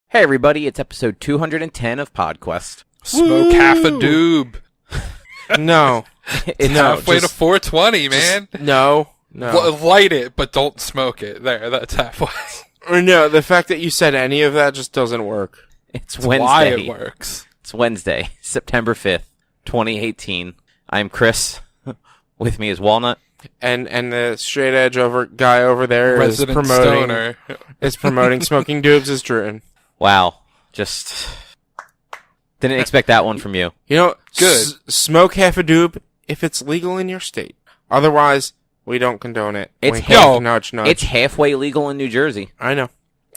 Hey everybody, it's episode 210 of PodQuest. Smoke half a doob. No. It's halfway to 420, man. No. Light it, but don't smoke it. There, that's halfway. Or no, the fact that you said any of that just doesn't work. It's Wednesday. Why it works. It's Wednesday, September 5th, 2018. I'm Chris. With me is Walnut. And the straight edge guy over there Resident is promoting stoner. is promoting smoking doobs as Droo. Wow. Just didn't expect that one from you. You know, Good. Smoke half a doob if it's legal in your state. Otherwise, we don't condone it. It's Wink, half- wink, nudge, nudge. It's halfway legal in New Jersey. I know.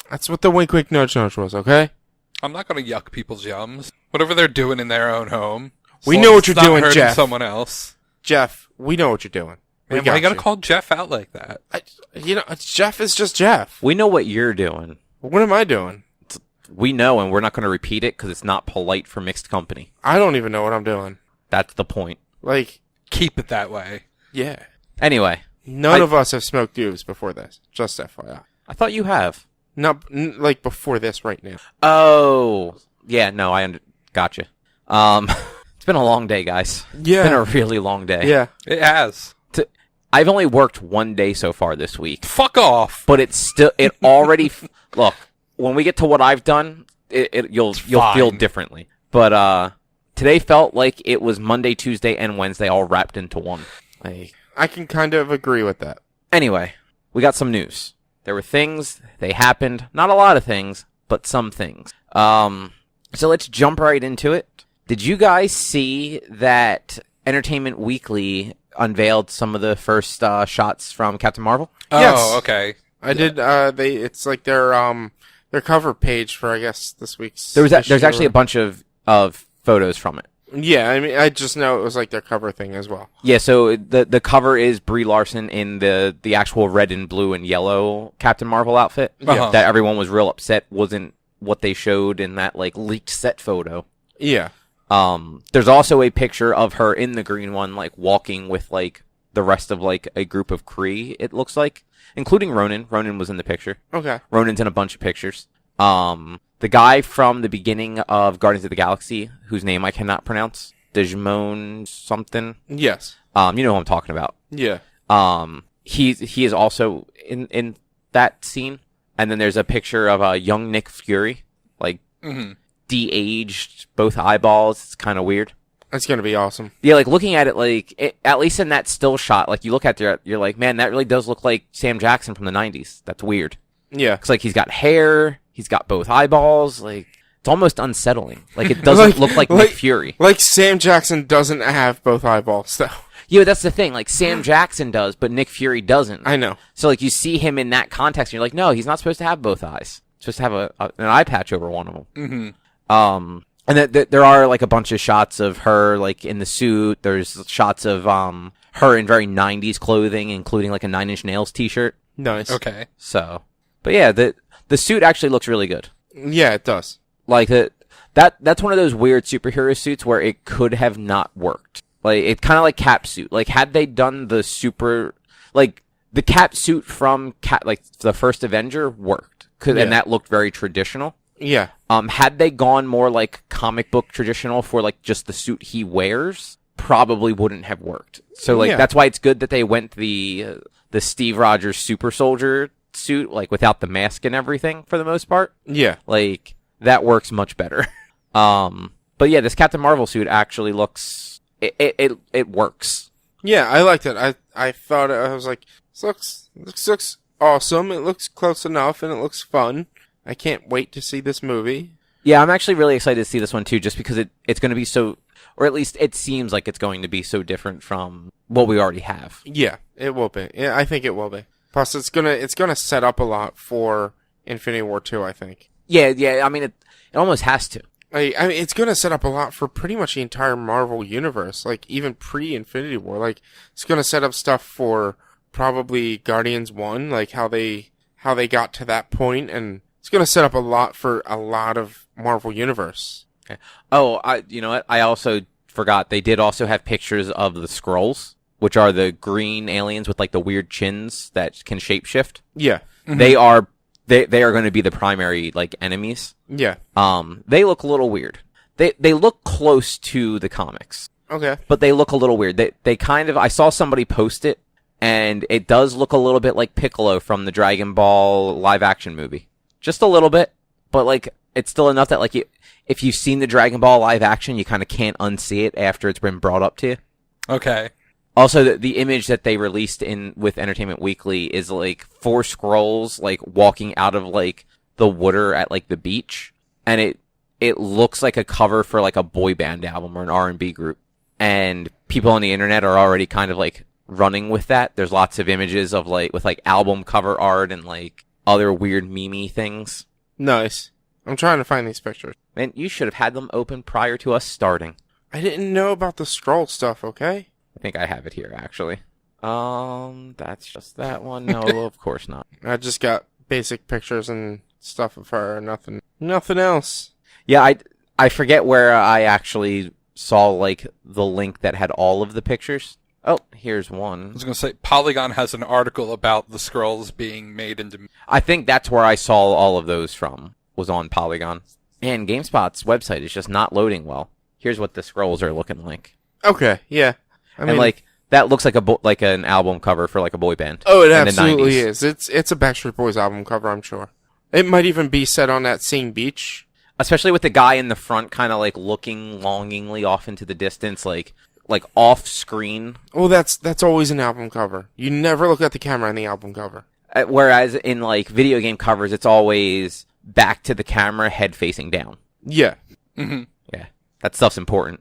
That's what the wink, wink, nudge, nudge was, okay? I'm not going to yuck people's yums. Whatever they're doing in their own home. We as know long what as you're it's not doing, hurting Jeff. Someone else. Jeff, we know what you're doing. We Man, why you got got to call Jeff out like that? Jeff is just Jeff. We know what you're doing. What am I doing? We know, and we're not going to repeat it because it's not polite for mixed company. I don't even know what I'm doing. That's the point. Like, Keep it that way. yeah. Anyway, None of us have smoked doobs before this. Just FYI. I thought you have. Not like before this right now. Oh, yeah, no, gotcha. It's been a long day, guys. Yeah. It's been a really long day. Yeah. It has. I've only worked one day so far this week, Fuck off. but it already, look, when we get to what I've done, you'll fine. feel differently. But, today felt like it was Monday, Tuesday, and Wednesday all wrapped into one. I can kind of agree with that. Anyway, we got some news. There were things, they happened, not a lot of things, but some things. So let's jump right into it. Did you guys see that Entertainment Weekly unveiled some of the first shots from Captain Marvel? Oh, Yes. okay. I did. It's like their cover page for I guess this week's. There's issue actually or- a bunch of photos from it. Yeah, I mean, I just know it was like their cover thing as well. Yeah, so the cover is Brie Larson in the actual red and blue and yellow Captain Marvel outfit. Uh-huh. That everyone was real upset wasn't what they showed in that like leaked set photo. Yeah. There's also a picture of her in the green one, like walking with like the rest of like a group of Kree, it looks like, including Ronan. Ronan was in the picture. Okay. Ronan's in a bunch of pictures. The guy from the beginning of Guardians of the Galaxy, whose name I cannot pronounce, Digimon something. Yes. You know who I'm talking about. Yeah. He is also in that scene. And then there's a picture of a young Nick Fury, like de-aged, both eyeballs. It's kind of weird. That's gonna be awesome. Yeah, like looking at it, at least in that still shot, like you look at it, you're like, man, that really does look like Sam Jackson from the 90s. That's weird. Yeah. Cause like he's got hair, he's got both eyeballs, like it's almost unsettling. Like it doesn't look like Nick Fury. Like Sam Jackson doesn't have both eyeballs though. Yeah, that's the thing. Like Sam Jackson does, but Nick Fury doesn't. I know. So like you see him in that context, and you're like, no, he's not supposed to have both eyes. He's supposed to have an eye patch over one of them. Mm-hmm. And there are like a bunch of shots of her like in the suit. There's shots of her in very 90s clothing, including like a Nine Inch Nails t-shirt. Nice. Okay. So, but yeah, the suit actually looks really good. Yeah, it does. Like that's one of those weird superhero suits where it could have not worked. Like it's kind of like Cap suit. Like had they done the the Cap suit from like the first Avenger worked, Yeah. and that looked very traditional. Yeah. Had they gone more like comic book traditional for like just the suit he wears, probably wouldn't have worked. So like Yeah. that's why it's good that they went the Steve Rogers super soldier suit, like without the mask and everything for the most part. Yeah. Like that works much better. But yeah, this Captain Marvel suit actually looks it works. Yeah, I liked it. I thought I was like, this looks awesome. It looks close enough, and it looks fun. I can't wait to see this movie. Yeah, I'm actually really excited to see this one too, just because it's going to be so, or at least it seems like it's going to be so different from what we already have. Yeah, it will be. Yeah, I think it will be. Plus, it's gonna set up a lot for Infinity War 2, I think. Yeah. I mean, it almost has to. I mean, it's gonna set up a lot for pretty much the entire Marvel universe, like even pre-Infinity War. Like, it's gonna set up stuff for probably Guardians 1, like how they got to that point, and it's gonna set up a lot for a lot of Marvel universe. Okay. Oh, you know what? I also forgot they did also have pictures of the Skrulls, which are the green aliens with like the weird chins that can shapeshift. Yeah. They are they are going to be the primary like enemies. Yeah. They look a little weird. They look close to the comics, Okay. but they look a little weird. They kind of, I saw somebody post it, and it does look a little bit like Piccolo from the Dragon Ball live action movie. Just a little bit, but like it's still enough that like if you've seen the Dragon Ball live action, you kind of can't unsee it after it's been brought up to you. Okay. Also, the image that they released with Entertainment Weekly is like 4 Skrulls like walking out of like the water at like the beach, and it looks like a cover for like a boy band album or an R&B group. And people on the internet are already kind of like running with that. There's lots of images of like with like album cover art and like other weird meme things. Nice. I'm trying to find these pictures. Man, you should have had them open prior to us starting. I didn't know about the scroll stuff, okay? I think I have it here actually. That's just that one. No, of course not. I just got basic pictures and stuff of her, nothing else. Yeah, I forget where I actually saw like the link that had all of the pictures. Oh, here's I one. was going to say, Polygon has an article about the Skrulls being made into... I think that's where I saw all of those from, was on Polygon. And GameSpot's website is just not loading well. Here's what the scrolls are looking like. Okay, yeah. I mean, and like that looks like like an album cover for like a boy band. oh, it in the absolutely 90s. is. It's a Backstreet Boys album cover, I'm sure. It might even be set on that same beach. Especially with the guy in the front kind of like looking longingly off into the distance, like off screen. Well, that's always an album cover. You never look at the camera in the album cover. Whereas in like video game covers, it's always back to the camera, head facing down. Yeah. Mm-hmm. Yeah, that stuff's important.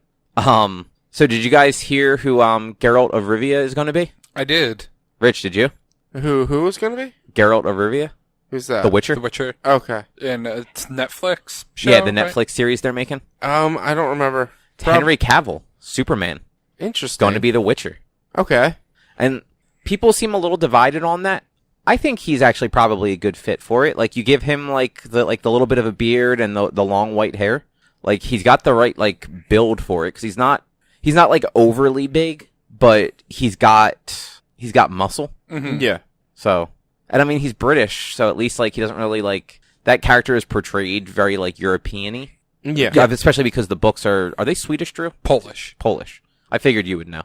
So did you guys hear who Geralt of Rivia is going to be? I did. Rich, did you? Who was gonna be? Geralt of Rivia? Who's that? The Witcher? The Witcher. Okay. And it's Netflix show, Yeah, the right? Netflix series they're making. I don't remember. It's Henry Cavill, Superman, Interesting. going to be the Witcher. Okay. And people seem a little divided on that. I think he's actually probably a good fit for it. Like you give him like the little bit of a beard and the long white hair. Like he's got the right like build for it, cuz he's not like overly big, but he's got muscle. Mm-hmm. Yeah. So, and I mean he's British, so at least like he doesn't really like that character is portrayed very like European-y. Yeah. Especially because the books are they Swedish, Drew? Polish. Polish. I figured you would know.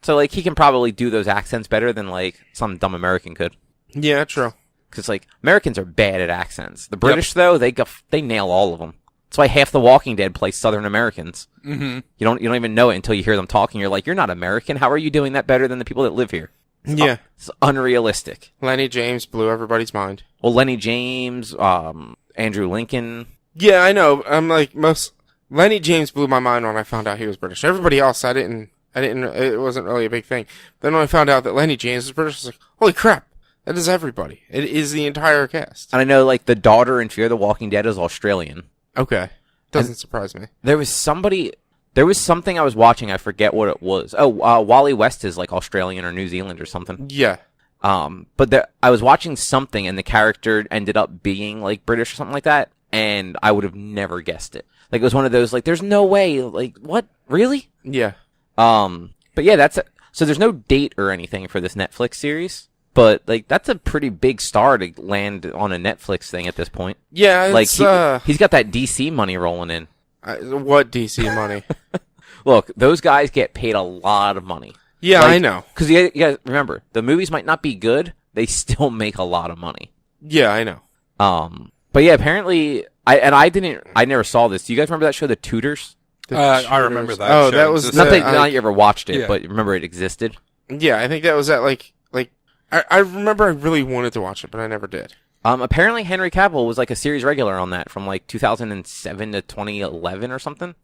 So like he can probably do those accents better than like some dumb American could. Yeah, true. Because like Americans are bad at accents. The British though, they nail all of them. That's why half The Walking Dead plays Southern Americans. Mm-hmm. You don't even know it until you hear them talking. You're like, you're not American. How are you doing that better than the people that live here? Yeah. It's unrealistic. Lenny James blew everybody's mind. Well, Lenny James, Andrew Lincoln. Yeah, I know. I'm like Lenny James blew my mind when I found out he was British. Everybody else, I didn't. It wasn't really a big thing. Then when I found out that Lenny James was British, I was like, holy crap! That is everybody. It is the entire cast. And I know like the daughter in Fear the Walking Dead is Australian. Okay, doesn't surprise me. There was something I was watching. I forget what it was. Oh, Wally West is like Australian or New Zealand or something. Yeah. But I was watching something and the character ended up being like British or something like that, and I would have never guessed it. Like it was one of those like, there's no way. Like what? Really? Yeah. But yeah, so there's no date or anything for this Netflix series, but like that's a pretty big star to land on a Netflix thing at this point. Yeah. It's, Like he's got that DC money rolling in. What DC money? Look, those guys get paid a lot of money. Yeah, Like, I know. Because you gotta remember, the movies might not be good, they still make a lot of money. Yeah, I know. But yeah, apparently, I never saw this. Do you guys remember that show, The Tudors? I remember that. Oh, show. that was Just- Not that you ever watched it, yeah. but remember it existed. Yeah, I think that was at like I remember I really wanted to watch it, but I never did. Apparently Henry Cavill was like a series regular on that from like 2007 to 2011 or something.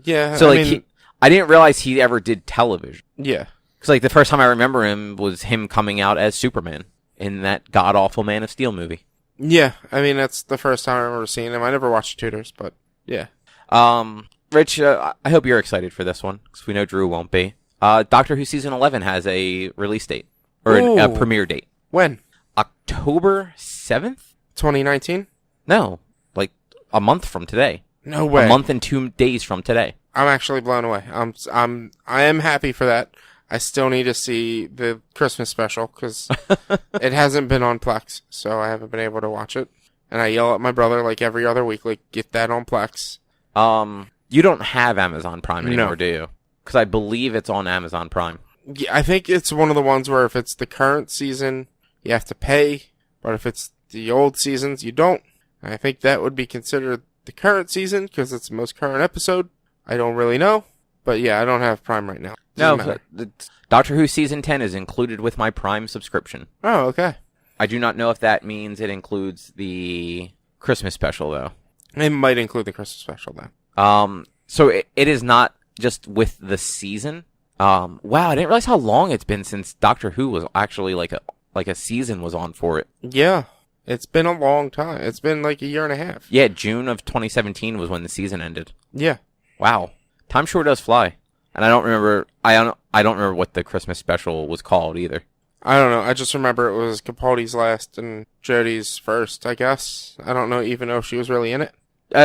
Yeah. So I like mean, I didn't realize he ever did television. yeah. Because like the first time I remember him was him coming out as Superman in that god awful Man of Steel movie. Yeah, I mean that's the first time I remember seeing him. I never watched Tudors, but yeah. Rich, I hope you're excited for this one because we know Drew won't be. Doctor Who season 11 has a release date or a Ooh. premiere date. When? October 7th? 2019? No, like a month from today. No way. A month and 2 days from today. I'm actually blown away. I am happy for that. I still need to see the Christmas special because it hasn't been on Plex, so I haven't been able to watch it. And I yell at my brother like every other week, like, get that on Plex. You don't have Amazon Prime anymore, No. do you? Because I believe it's on Amazon Prime. Yeah, I think it's one of the ones where if it's the current season, you have to pay, but if it's the old seasons, you don't. I think that would be considered the current season because it's the most current episode. I don't really know, but yeah, I don't have Prime right now. No, Doesn't matter. Doctor Who Season 10 is included with my Prime subscription. Oh, okay. I do not know if that means it includes the Christmas special, though. It might include the Christmas special then. So it is not just with the season. Wow, I didn't realize how long it's been since Doctor Who was actually like a season was on for it. Yeah, it's been a long time. It's been like a year and a half. Yeah, June of 2017 was when the season ended. Yeah. Wow, time sure does fly. And I don't remember. I don't remember what the Christmas special was called either. I don't know. I just remember it was Capaldi's last and Jodie's first, I guess. I don't know even know if she was really in it. I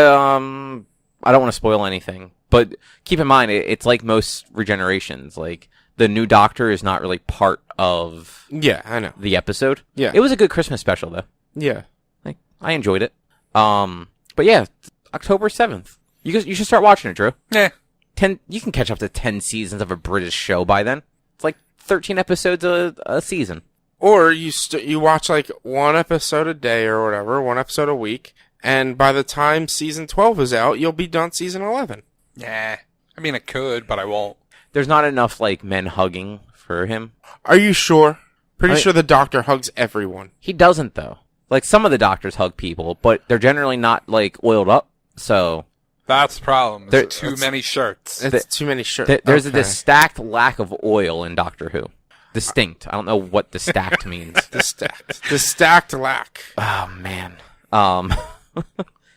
don't want to spoil anything, but keep in mind it's like most regenerations. Like the new Doctor is not really part of Yeah, I know. the episode. Yeah. It was a good Christmas special though. Yeah. Like I enjoyed it. But yeah, October 7th. You should start watching it, Drew. Yeah. 10. You can catch up to 10 seasons of a British show by then. It's like 13 episodes a season. Or you watch like one episode a day or whatever, one episode a week, and by the time season 12 is out, you'll be done season 11. Yeah. I mean, I could, but I won't. There's not enough like men hugging for him. Are you sure? Pretty I- sure the Doctor hugs everyone. He doesn't though. Like some of the doctors hug people, but they're generally not like oiled up. So That's the problem. There- There's too many shirts. It's too many shirts. there's a Okay. distinct lack of oil in Doctor Who. Distinct. I don't know what distinct means. The stacked lack. Oh man. But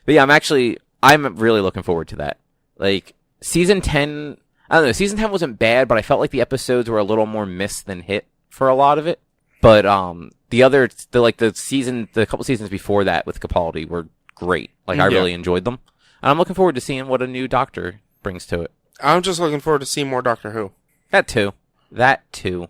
yeah, I'm really looking forward to that. Like season 10, I don't know, season 10 wasn't bad, but I felt like the episodes were a little more miss than hit for a lot of it. But the couple seasons before that with Capaldi were great. Like I Yeah. really enjoyed them. And I'm looking forward to seeing what a new Doctor brings to it. I'm just looking forward to seeing more Doctor Who. That too.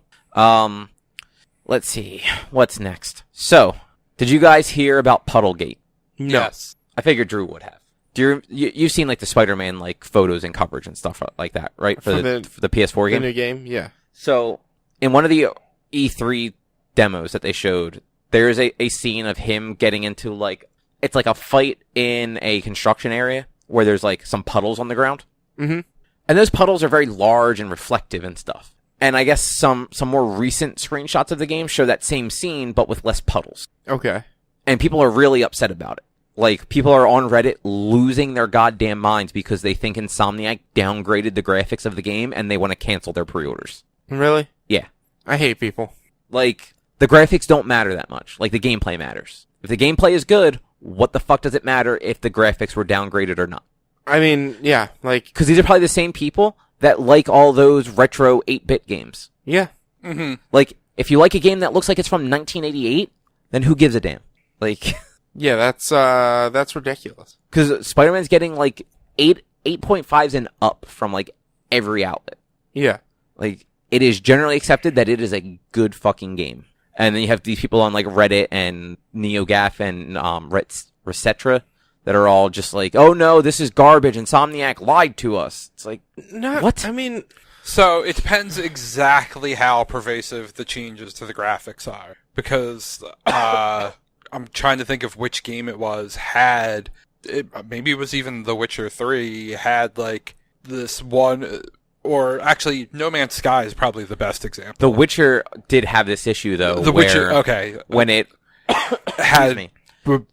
Let's see. What's next? So, did you guys hear about Puddlegate? No. Yes. I figured Drew would have. You've seen like the Spider-Man like photos and coverage and stuff like that, right? For the PS4 The game. new game? Yeah. So, in one of the E3 demos that they showed, there is a scene of him getting into like it's like a fight in a construction area where there's like some puddles on the ground. Mm-hmm. And those puddles are very large and reflective and stuff. And I guess some more recent screenshots of the game show that same scene, but with less puddles. Okay. And people are really upset about it. Like, people are on Reddit losing their goddamn minds because they think Insomniac downgraded the graphics of the game and they want to cancel their pre-orders. Really? Yeah. I hate people. Like, the graphics don't matter that much. Like, the gameplay matters. If the gameplay is good, what the fuck does it matter if the graphics were downgraded or not? I mean, yeah, like, Because these are probably the same people that like all those retro 8-bit games. yeah. Mm-hmm. Like, if you like a game that looks like it's from 1988, then who gives a damn? Like, Yeah, that's ridiculous. because Spider-Man's getting like 8.5s and up from like every outlet. Yeah. Like, it is generally accepted that it is a good fucking game. And then you have these people on like Reddit and NeoGAF and Resetra that are all just like, oh no, this is garbage. Insomniac lied to us. It's like, Not, what? I mean, So it depends exactly how pervasive the changes to the graphics are. Because I'm trying to think of which game it was maybe it was even The Witcher 3 had like this one, or actually No Man's Sky is probably the best example. The Witcher did have this issue though. The where Witcher, okay. When it had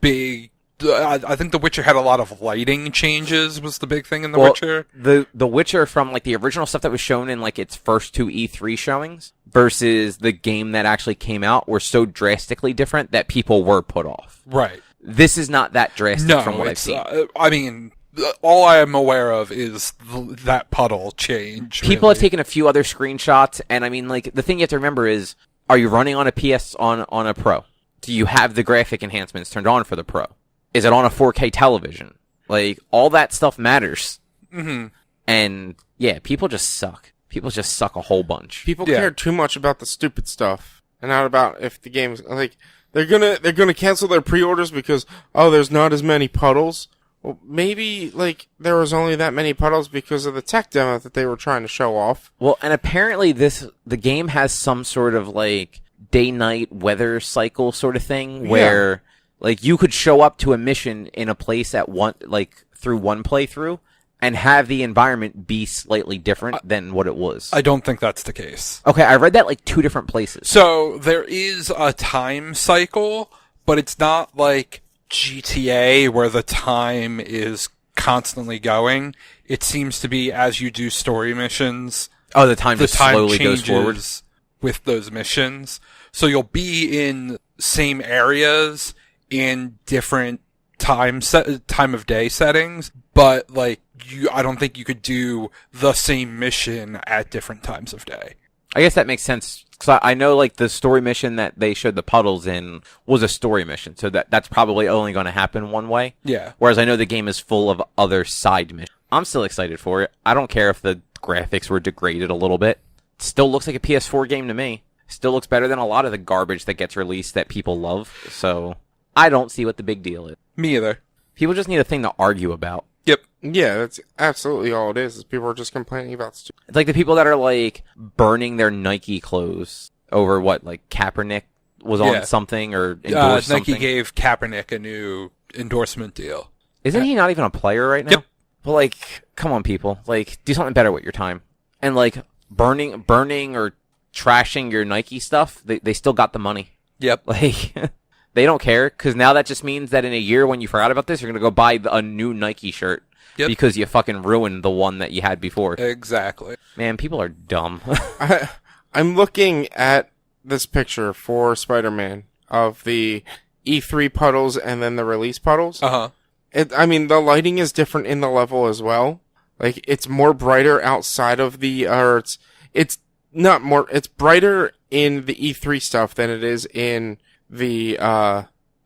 big. I think The Witcher had a lot of lighting changes. Was the big thing in The Witcher? The Witcher from like the original stuff that was shown in like its first two E3 showings versus the game that actually came out were so drastically different that people were put off. Right. This is not that drastic No, from what I've seen. I mean, all I am aware of is that puddle change. People have really. taken a few other screenshots, and I mean, like the thing you have to remember is, are you running on a PS on a Pro? Do you have the graphic enhancements turned on for the Pro? Is it on a 4K television? Like, all that stuff matters. Mm-hmm. And, yeah, people just suck. People just suck a whole bunch. People care too much about the stupid stuff, and not about if the game's like they're gonna cancel their pre-orders because there's not as many puddles. Well, maybe like there was only that many puddles because of the tech demo that they were trying to show off. Well, and apparently the game has some sort of like day-night weather cycle sort of thing where like you could show up to a mission in a place at through one playthrough and have the environment be slightly different than what it was. I don't think that's the case. Okay, I read that like 2 different places. So there is a time cycle, but it's not like GTA where the time is constantly going. It seems to be as you do story missions. Oh, the time just slowly changes goes forward with those missions. So you'll be in same areas in different time of day settings, but like I don't think you could do the same mission at different times of day. I guess that makes sense. Because I know, like, the story mission that they showed the puddles in was a story mission. So that's probably only going to happen one way. Yeah. Whereas I know the game is full of other side missions. I'm still excited for it. I don't care if the graphics were degraded a little bit. It still looks like a PS4 game to me. Still looks better than a lot of the garbage that gets released that people love. So I don't see what the big deal is. Me either. People just need a thing to argue about. Yep. Yeah, that's absolutely all it is people are just complaining about stuff. It's like the people that are, like, burning their Nike clothes over what, like, Kaepernick was on something or endorsed Nike something. gave Kaepernick a new endorsement deal. Isn't he not even a player right now? Yep. But, like, come on, people. Like, do something better with your time. And, like, burning or trashing your Nike stuff, they still got the money. Yep. Like, they don't care, because now that just means that in a year when you forgot about this, you're going to go buy a new Nike shirt. Yep. Because you fucking ruined the one that you had before. Exactly. Man, people are dumb. I'm looking at this picture for Spider-Man of the E3 puddles and then the release puddles. Uh-huh. I mean, the lighting is different in the level as well. Like, it's more brighter outside of it's not more, it's brighter in the E3 stuff than it is in the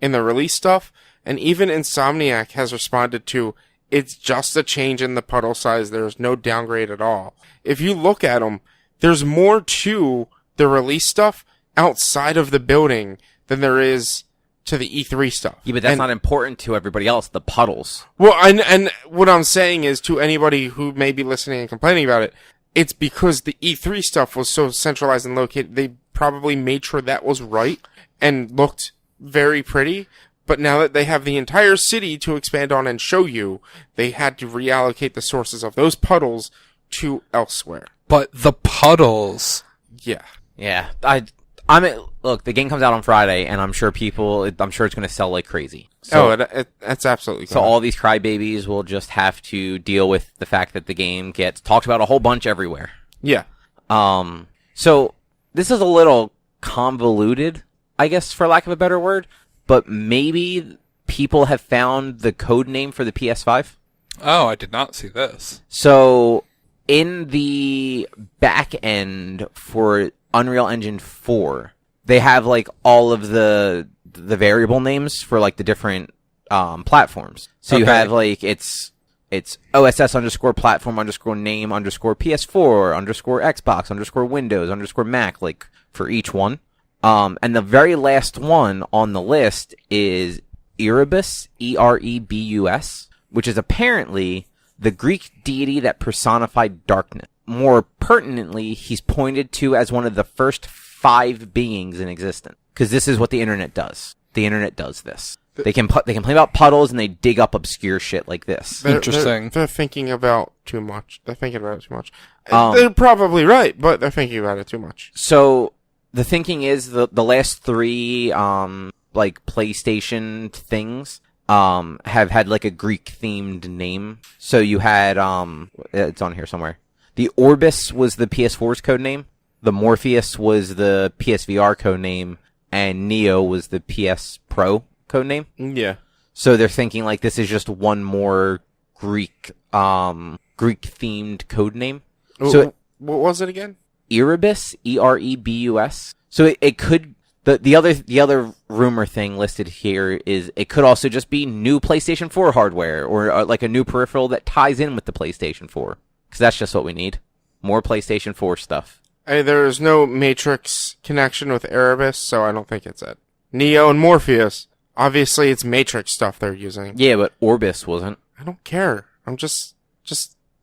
release stuff. And even Insomniac has responded to, it's just a change in the puddle size. There's no downgrade at all. If you look at them, there's more to the release stuff outside of the building than there is to the E3 stuff. Yeah, but that's not important to everybody else, the puddles. Well, and what I'm saying is to anybody who may be listening and complaining about it, it's because the E3 stuff was so centralized and located. They probably made sure that was right and looked very pretty. But now that they have the entire city to expand on and show you, they had to reallocate the sources of those puddles to elsewhere. But the puddles. Yeah. Yeah. Look, the game comes out on Friday, and I'm sure it's going to sell like crazy. So, that's absolutely so all these crybabies will just have to deal with the fact that the game gets talked about a whole bunch everywhere. Yeah. So this is a little convoluted, I guess, for lack of a better word. But maybe people have found the code name for the PS5. Oh, I did not see this. So, in the back end for Unreal Engine 4, they have like all of the variable names for like the different platforms. So you have like it's OSS _ platform _ name _ PS4 _ Xbox _ Windows _ Mac, like for each one. And the very last one on the list is Erebus, Erebus, which is apparently the Greek deity that personified darkness. More pertinently, he's pointed to as one of the first 5 beings in existence. Because this is what the internet does. The internet does this. They complain about puddles and they dig up obscure shit like this. Interesting. They're thinking about too much. They're thinking about it too much. They're probably right, but they're thinking about it too much. So the thinking is the last 3 like PlayStation things have had like a Greek themed name. So you had it's on here somewhere. The Orbis was the PS4's code name. The Morpheus was the PSVR code name, and Neo was the PS Pro code name. Yeah. So they're thinking like this is just one more Greek themed code name. So what was it again? Erebus, Erebus. So it could the other rumor thing listed here is it could also just be new PlayStation 4 hardware or like a new peripheral that ties in with the PlayStation 4 because that's just what we need. More PlayStation 4 stuff. There is no Matrix connection with Erebus, so I don't think it's it. Neo and Morpheus. Obviously, it's Matrix stuff they're using. Yeah, but Orbis wasn't. I don't care. I'm just,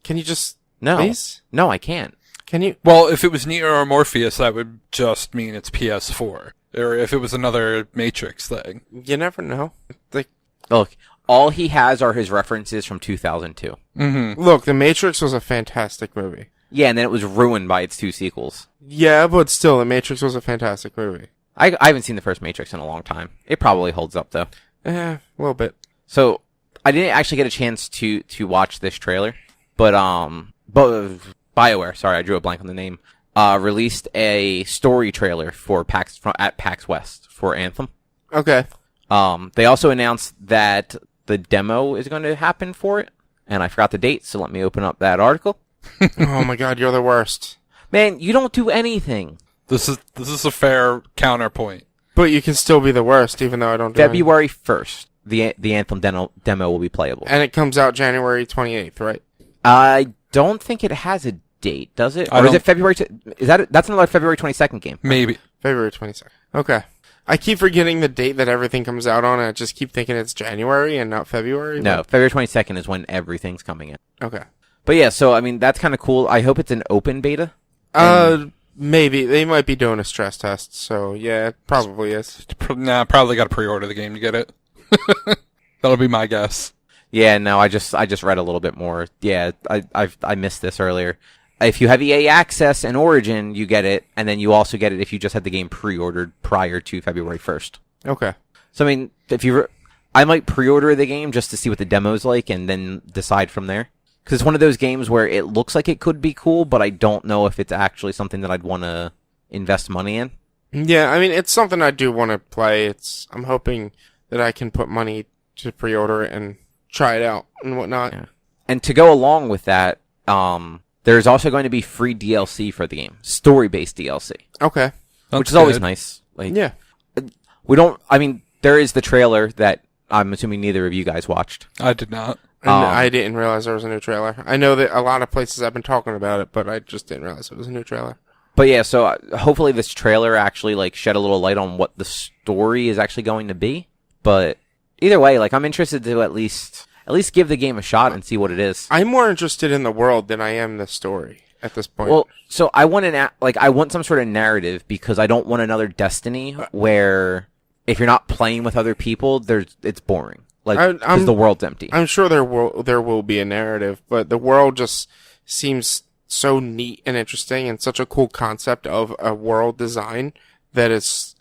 can you just, No. please? No, I can't. Can you? Well, if it was Neo or Morpheus, that would just mean it's PS4. Or if it was another Matrix thing. You never know. Like, Look, all he has are his references from 2002. Mm-hmm. look, The Matrix was a fantastic movie. Yeah, and then it was ruined by its 2 sequels. Yeah, but still, The Matrix was a fantastic movie. I haven't seen the first Matrix in a long time. It probably holds up, though. A little bit. So, I didn't actually get a chance to watch this trailer, but BioWare, sorry, I drew a blank on the name, released a story trailer at PAX West for Anthem. Okay. They also announced that the demo is going to happen for it, and I forgot the date, so let me open up that article. Oh my god, you're the worst. Man, you don't do anything. This is a fair counterpoint. But you can still be the worst, even though I don't do anything. February 1st, the Anthem demo will be playable. And it comes out January 28th, right? I don't think it has a date, does it? Or is it February? That's another February 22nd game. Maybe. February 22nd. Okay. I keep forgetting the date that everything comes out on, and I just keep thinking it's January and not February. No, February 22nd is when everything's coming in. Okay. But yeah, so I mean that's kind of cool. I hope it's an open beta. Maybe. They might be doing a stress test, so yeah, it probably is. Probably got to pre-order the game to get it. That'll be my guess. Yeah, no, I just read a little bit more. Yeah, I missed this earlier. If you have EA Access and Origin, you get it, and then you also get it if you just had the game pre-ordered prior to February 1st. Okay. So I mean, I might pre-order the game just to see what the demo's like, and then decide from there. Because it's one of those games where it looks like it could be cool, but I don't know if it's actually something that I'd want to invest money in. Yeah, I mean, it's something I do want to play. I'm hoping that I can put money to pre-order it and try it out and whatnot. Yeah. And to go along with that, there's also going to be free DLC for the game. Story-based DLC. Okay. Which is always nice. Like, yeah. There is the trailer that I'm assuming neither of you guys watched. I did not. And I didn't realize there was a new trailer. I know that a lot of places have been talking about it, but I just didn't realize it was a new trailer. But yeah, so hopefully this trailer actually like shed a little light on what the story is actually going to be. But either way, like I'm interested to at least give the game a shot and see what it is. I'm more interested in the world than I am the story at this point. Well, so I want I want some sort of narrative because I don't want another Destiny where if you're not playing with other people, it's boring. Like, because the world's empty. I'm sure there will be a narrative, but the world just seems so neat and interesting and such a cool concept of a world design that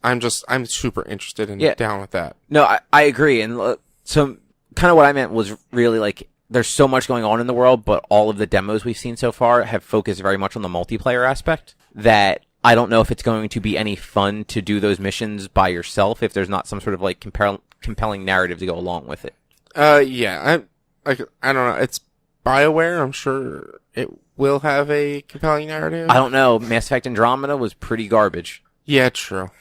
I'm super interested in down with that. No, I agree. And so kind of what I meant was really like, there's so much going on in the world, but all of the demos we've seen so far have focused very much on the multiplayer aspect that I don't know if it's going to be any fun to do those missions by yourself if there's not some sort of like compelling narrative to go along with it. Yeah. I don't know. It's BioWare. I'm sure it will have a compelling narrative. I don't know. Mass Effect Andromeda was pretty garbage. Yeah, true.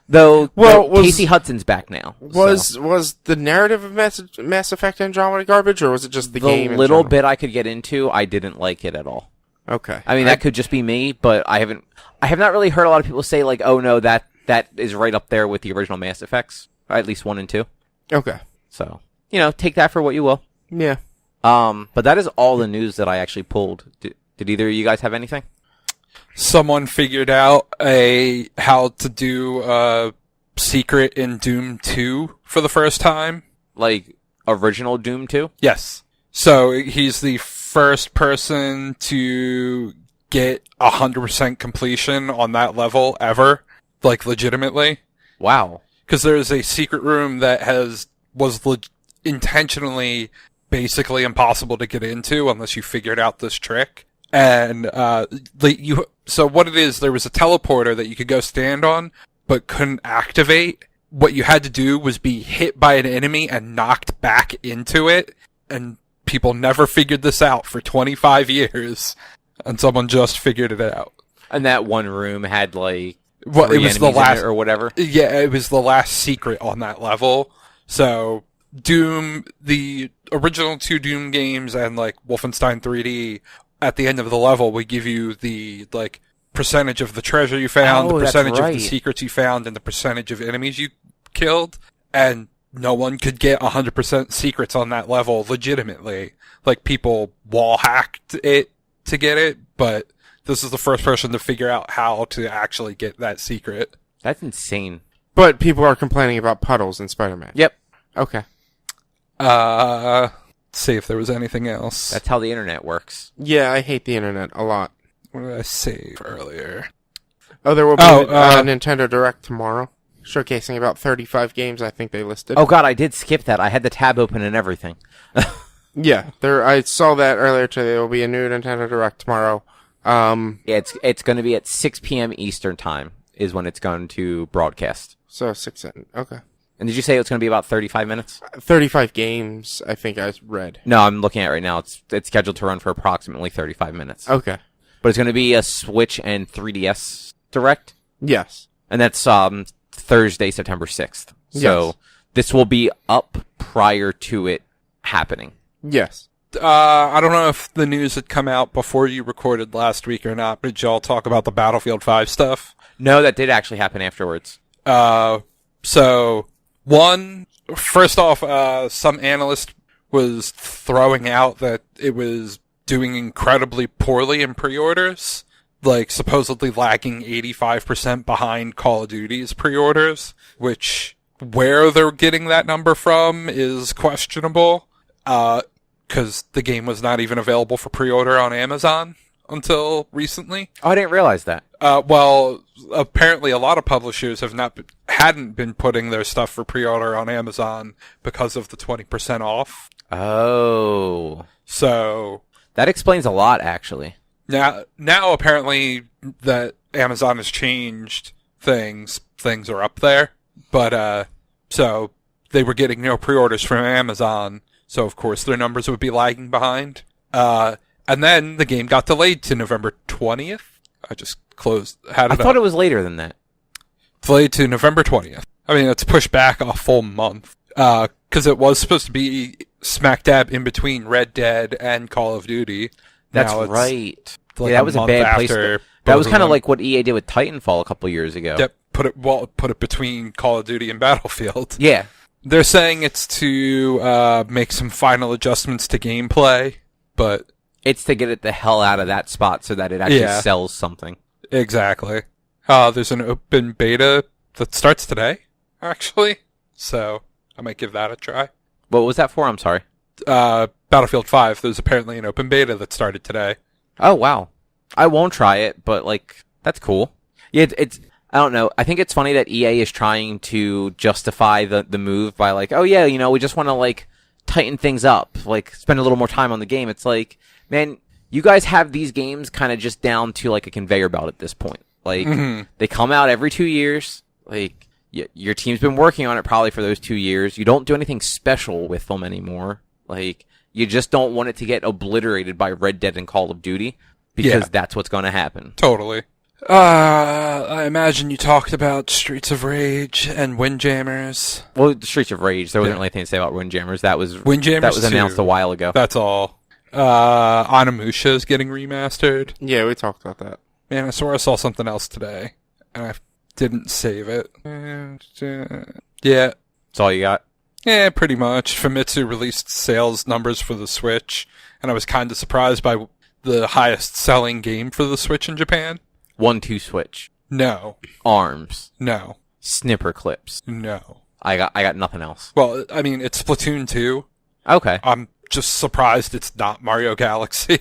Though, Casey Hudson's back now. Was the narrative of Mass Effect Andromeda garbage, or was it just the game? The little bit I could get into, I didn't like it at all. Okay. I mean, that could just be me, but I have not really heard a lot of people say like, oh no, that is right up there with the original Mass Effects, or at least 1 and 2. Okay. So, take that for what you will. Yeah. But that is all the news that I actually pulled. Did either of you guys have anything? Someone figured out how to do a secret in Doom 2 for the first time. Like, original Doom 2? Yes. So, he's the first person to get 100% completion on that level ever. Like, legitimately. Wow. Because there's a secret room that was intentionally basically impossible to get into unless you figured out this trick. And so what it is, there was a teleporter that you could go stand on, but couldn't activate. What you had to do was be hit by an enemy and knocked back into it. And people never figured this out for 25 years. And someone just figured it out. And that one room had like it was the last or whatever. Yeah, it was the last secret on that level. So Doom, the original 2 Doom games and like Wolfenstein 3D at the end of the level, we give you the, like, percentage of the treasure you found, Oh, the that's percentage of right. the secrets you found, and the percentage of enemies you killed. And no one could get 100% secrets on that level legitimately. Like, people wall hacked it to get it, but this is the first person to figure out how to actually get that secret. That's insane. But people are complaining about puddles in Spider-Man. Yep. Okay. Let's see if there was anything else. That's how the internet works. Yeah, I hate the internet a lot. What did I save earlier? Oh, there will be Oh, a Nintendo Direct tomorrow, showcasing about 35 games I think they listed. Oh god, I did skip that. I had the tab open and everything. Yeah, I saw that earlier today. There will be a new Nintendo Direct tomorrow. Yeah, it's going to be at 6 p.m. Eastern time is when it's going to broadcast. So 6 okay. And did you say it's going to be about 35 minutes? 35 games, I think I read. No, I'm looking at it right now. It's scheduled to run for approximately 35 minutes. Okay. But it's going to be a Switch and 3DS Direct. Yes. And that's Thursday, September 6th. So Yes. this will be up prior to it happening. Yes. I don't know if the news had come out before you recorded last week or not, but did y'all talk about the Battlefield 5 stuff? No, that did actually happen afterwards. So, first off, some analyst was throwing out that it was doing incredibly poorly in pre-orders, like supposedly lagging 85% behind Call of Duty's pre-orders, which where they're getting that number from is questionable, because the game was not even available for pre-order on Amazon until recently. Oh, I didn't realize that. Well, apparently a lot of publishers hadn't been putting their stuff for pre-order on Amazon because of the 20% off. Oh. So That explains a lot, actually. now apparently that Amazon has changed things are up there. But, so they were getting no pre-orders from Amazon, so of course their numbers would be lagging behind. And then the game got delayed to November 20th. I just had it I up. thought it was later than that. Delayed to November 20th. I mean, it's pushed back a full month. Because it was supposed to be smack dab in between Red Dead and Call of Duty. That's Now it's right. like Yeah, that was a month bad place. after That both was of kind of them. like what EA did with Titanfall a couple years ago. Yep, put it between Call of Duty and Battlefield. Yeah. They're saying it's to make some final adjustments to gameplay, but It's to get it the hell out of that spot so that it actually Yeah. sells something. exactly. There's an open beta that starts today, actually. So I might give that a try. What was that for? I'm sorry. Battlefield 5, there's apparently an open beta that started today. Oh, wow. I won't try it, but, like, that's cool. Yeah, it's I don't know. I think it's funny that EA is trying to justify the move by, like, oh, yeah, we just want to, like, tighten things up, like, spend a little more time on the game. It's like, man, you guys have these games kind of just down to, like, a conveyor belt at this point. Like, they come out every 2 years. Like, your team's been working on it probably for those 2 years. You don't do anything special with them anymore. Like, you just don't want it to get obliterated by Red Dead and Call of Duty because that's what's going to happen. Totally. I imagine you talked about Streets of Rage and Windjammers. Well, the Streets of Rage, there wasn't really anything to say about Windjammers. That was Windjammers announced 2. a while ago. That's all. Onimusha is getting remastered. Yeah, we talked about that. Man, I swear I saw something else today, and I didn't save it. Yeah. That's all you got? Yeah, pretty much. Famitsu released sales numbers for the Switch, and I was kind of surprised by the highest selling game for the Switch in Japan. 1-2 switch. No. Arms. No. Snipper clips. No. I got nothing else. Well, I mean, it's Splatoon 2. Okay. I'm just surprised it's not Mario Galaxy.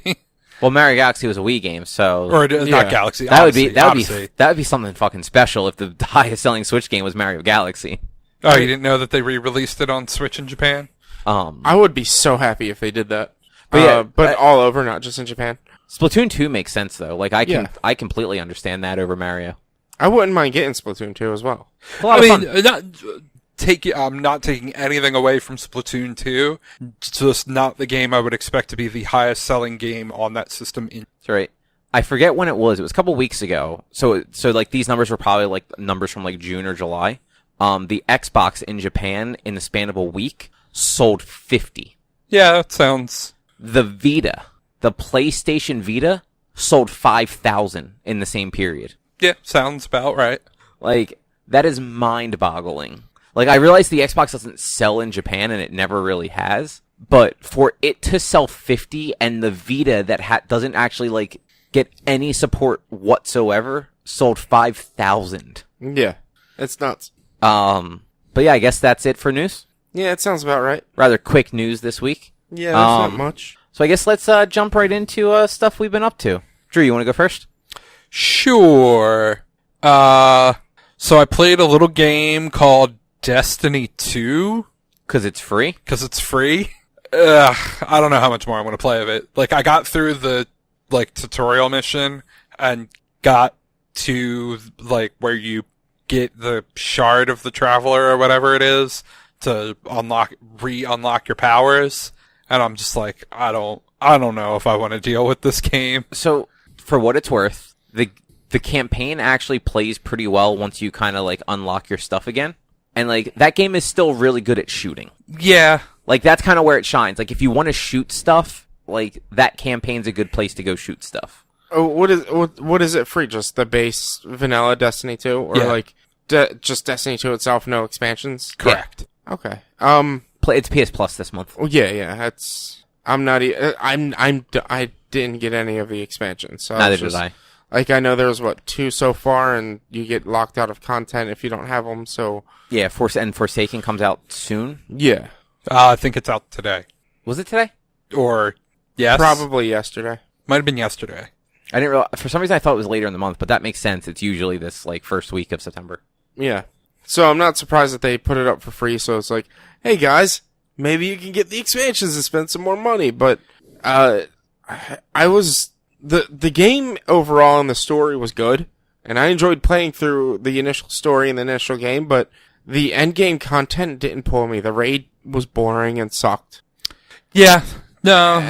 Well, Mario Galaxy was a Wii game, so Or Yeah. not Galaxy. that Odyssey. would be something fucking special if the highest selling Switch game was Mario Galaxy. Oh, you didn't know that they re-released it on Switch in Japan? I would be so happy if they did that. But yeah, but all over, not just in Japan. Splatoon 2 makes sense though. Like Yeah. I completely understand that over Mario. I wouldn't mind getting Splatoon 2 as well. It's a lot I of mean, fun. I'm not taking anything away from Splatoon 2. It's just not the game I would expect to be the highest selling game on that system. That's right. I forget when it was. It was a couple weeks ago. So like these numbers were probably like numbers from like June or July. The Xbox in Japan in the span of a week sold 50. Yeah, that sounds... The Vita The PlayStation Vita sold 5,000 in the same period. Yeah, sounds about right. Like, that is mind-boggling. Like, I realize the Xbox doesn't sell in Japan, and it never really has. But for it to sell 50, and the Vita that doesn't actually, like, get any support whatsoever, sold 5,000. Yeah, it's nuts. But yeah, I guess that's it for news. Yeah, it sounds about right. Rather quick news this week. Yeah, there's not much. So I guess let's jump right into stuff we've been up to. Drew, you want to go first? Sure. So I played a little game called Destiny 2. Because it's free? Because it's free. I don't know how much more I want to play of it. Like, I got through the, like, tutorial mission and got to, like, where you get the shard of the Traveler or whatever it is to re-unlock your powers. And I'm just like, I don't know if I want to deal with this game. So, for what it's worth, the campaign actually plays pretty well once you kind of, like, unlock your stuff again. And, like, that game is still really good at shooting. Yeah. Like, that's kind of where it shines. Like, if you want to shoot stuff, like, that campaign's a good place to go shoot stuff. Oh, what is it free? Just the base vanilla Destiny 2? Or, like, just Destiny 2 itself, no expansions? Correct. Yeah. Okay. It's PS Plus this month. Oh, yeah, that's... I didn't get any of the expansions, so... Neither did I. Like, I know there's, 2 so far, and you get locked out of content if you don't have them, so... Yeah, Forsaken comes out soon. Yeah. I think it's out today. Was it today? Or, yes. Probably yesterday. Might have been yesterday. I didn't realize, for some reason I thought it was later in the month, but that makes sense. It's usually this, like, first week of September. Yeah. So I'm not surprised that they put it up for free, so it's like, hey guys, maybe you can get the expansions and spend some more money, but, the game overall and the story was good, and I enjoyed playing through the initial story and the initial game, but the end game content didn't pull me. The raid was boring and sucked. Yeah. No,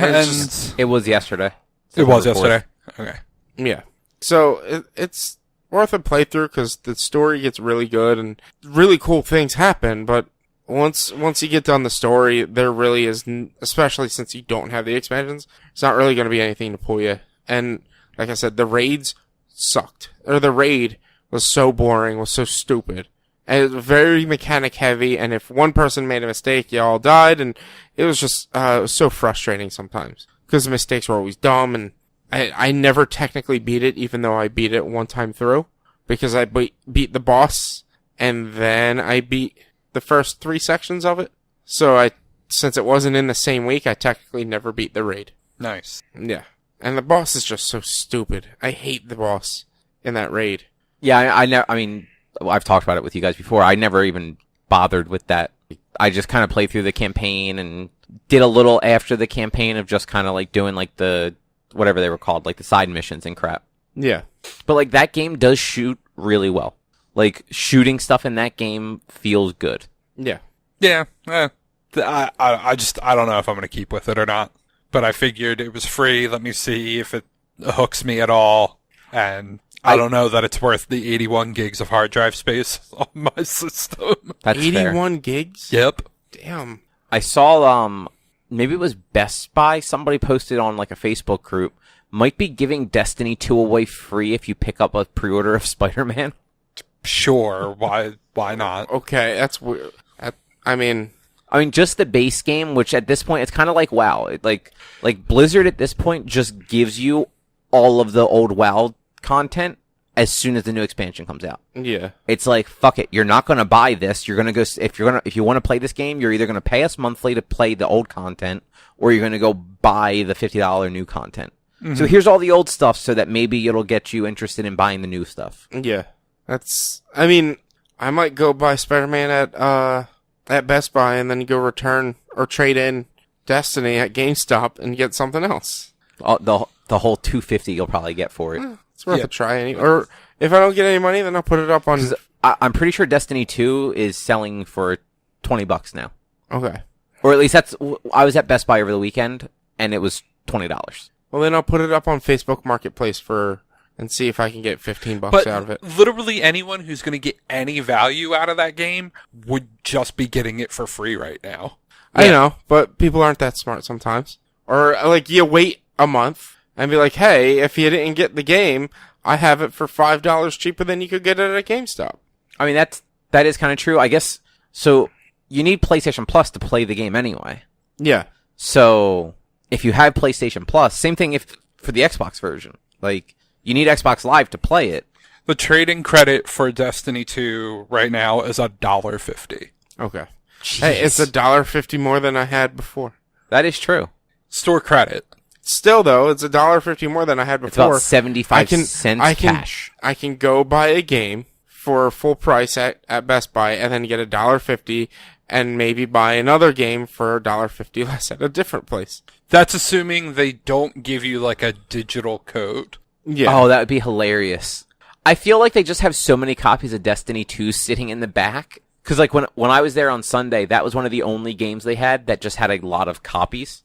It was yesterday. It was yesterday. Okay. Yeah. So it's worth a playthrough because the story gets really good and really cool things happen, but once you get done the story, there really is, especially since you don't have the expansions, it's not really going to be anything to pull you. And like I said, the raids sucked. Or the raid was so boring, was so stupid. And it was very mechanic heavy, and if one person made a mistake, you all died, and it was just, it was so frustrating sometimes. Because the mistakes were always dumb, and I never technically beat it, even though I beat it one time through. Because I beat the boss, and then I beat the first 3 sections of it. So since it wasn't in the same week, I technically never beat the raid. Nice. Yeah. And the boss is just so stupid. I hate the boss in that raid. Yeah, I mean, I've talked about it with you guys before. I never even bothered with that. I just kind of played through the campaign and did a little after the campaign of just kind of like doing like the, whatever they were called, like the side missions and crap. Yeah. But like that game does shoot really well. Like shooting stuff in that game feels good. Yeah. Yeah. I don't know if I'm going to keep with it or not. But I figured it was free. Let me see if it hooks me at all. And I don't know that it's worth the 81 gigs of hard drive space on my system. That's 81 fair. gigs? Yep. Damn. I saw, maybe it was Best Buy. Somebody posted on like a Facebook group. Might be giving Destiny 2 away free if you pick up a pre-order of Spider-Man. Sure. Why not? Okay, that's weird. I mean, just the base game, which at this point, it's kind of like WoW. Like Blizzard at this point just gives you all of the old WoW content as soon as the new expansion comes out. yeah. It's like, fuck it. You're not going to buy this. You're going to go, if you want to play this game, you're either going to pay us monthly to play the old content, or you're going to go buy the $50 new content. Mm-hmm. So here's all the old stuff so that maybe it'll get you interested in buying the new stuff. Yeah. I mean, I might go buy Spider-Man at Best Buy and then go return or trade in Destiny at GameStop and get something else. The whole $250 you'll probably get for it. It's worth a try. Or if I don't get any money, then I'll put it up on... I'm pretty sure Destiny 2 is selling for $20 now. Okay. Or at least I was at Best Buy over the weekend, and it was $20. Well, then I'll put it up on Facebook Marketplace and see if I can get $15 out of it. Literally anyone who's going to get any value out of that game would just be getting it for free right now. I know, but people aren't that smart sometimes. Or, like, you wait a month and be like, hey, if you didn't get the game, I have it for $5 cheaper than you could get it at GameStop. I mean, that is kind of true. I guess, so you need PlayStation Plus to play the game anyway. Yeah. So if you have PlayStation Plus, same thing for the Xbox version. Like, you need Xbox Live to play it. The trading credit for Destiny 2 right now is $1.50. Okay. Jeez. Hey, it's $1.50 more than I had before. That is true. Store credit. Still, though, it's $1.50 more than I had It's before. about 75 cents cash. I can go buy a game for full price at Best Buy and then get $1.50 and maybe buy another game for $1.50 less at a different place. That's assuming they don't give you like a digital code. Yeah. Oh, that would be hilarious. I feel like they just have so many copies of Destiny 2 sitting in the back. Because like when I was there on Sunday, that was one of the only games they had that just had a lot of copies.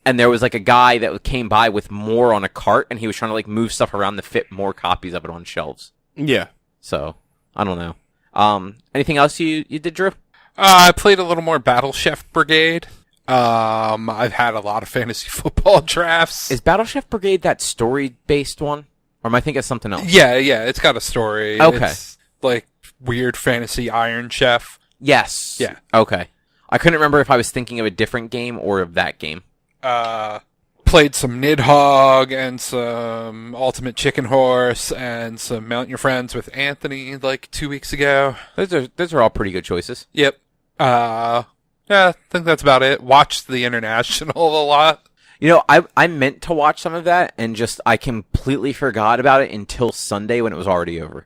And there was like a guy that came by with more on a cart, and he was trying to like move stuff around to fit more copies of it on shelves. Yeah. So, I don't know. Anything else you did, Drew? I played a little more Battle Chef Brigade. I've had a lot of fantasy football drafts. Is Battle Chef Brigade that story-based one? Or am I thinking of something else? Yeah, it's got a story. Okay. It's like weird fantasy Iron Chef. Yes. Yeah. Okay. I couldn't remember if I was thinking of a different game or of that game. Played some Nidhogg and some Ultimate Chicken Horse and some Mount Your Friends with Anthony like 2 weeks ago. Those are all pretty good choices. Yep. Yeah, I think that's about it. Watched the International a lot. You know, I meant to watch some of that, and just I completely forgot about it until Sunday when it was already over.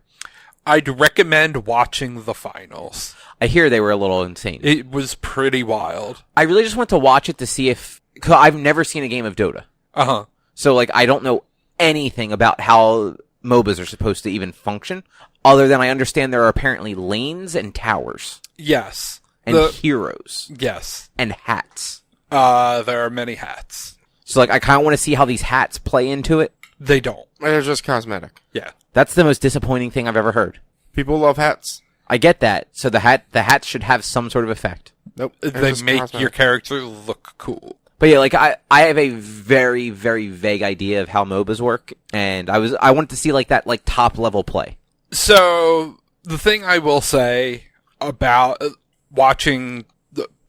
I'd recommend watching the finals. I hear they were a little insane. It was pretty wild. I really just went to watch it to see if... Cause I've never seen a game of Dota. Uh-huh. So, like, I don't know anything about how MOBAs are supposed to even function, other than I understand there are apparently lanes and towers. Yes. And heroes. Yes. And hats. There are many hats. So, like, I kind of want to see how these hats play into it. They don't. They're just cosmetic. Yeah. That's the most disappointing thing I've ever heard. People love hats. I get that. So the hats should have some sort of effect. Nope. They make your character look cool. But yeah, like I have a very, very vague idea of how MOBAs work, and I wanted to see like that like top level play. So the thing I will say about watching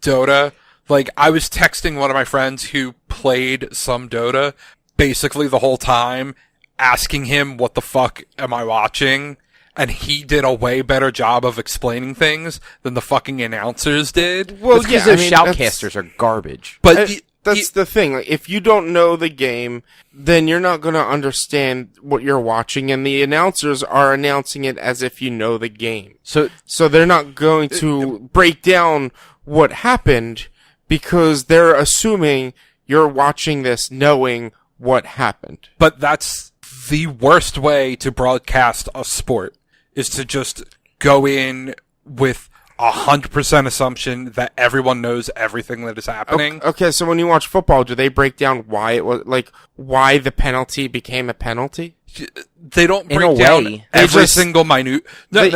Dota, like I was texting one of my friends who played some Dota basically the whole time, asking him what the fuck am I watching, and he did a way better job of explaining things than the fucking announcers did. Well, because yeah, those shoutcasters are garbage. But that's the thing. Like, if you don't know the game, then you're not going to understand what you're watching, and the announcers are announcing it as if you know the game. So they're not going to break down what happened because they're assuming you're watching this knowing what happened. But that's the worst way to broadcast a sport, is to just go in with 100% assumption that everyone knows everything that is happening. Okay, so when you watch football, do they break down why it was, like, why the penalty became a penalty? They don't In break a down way. every single minute. No.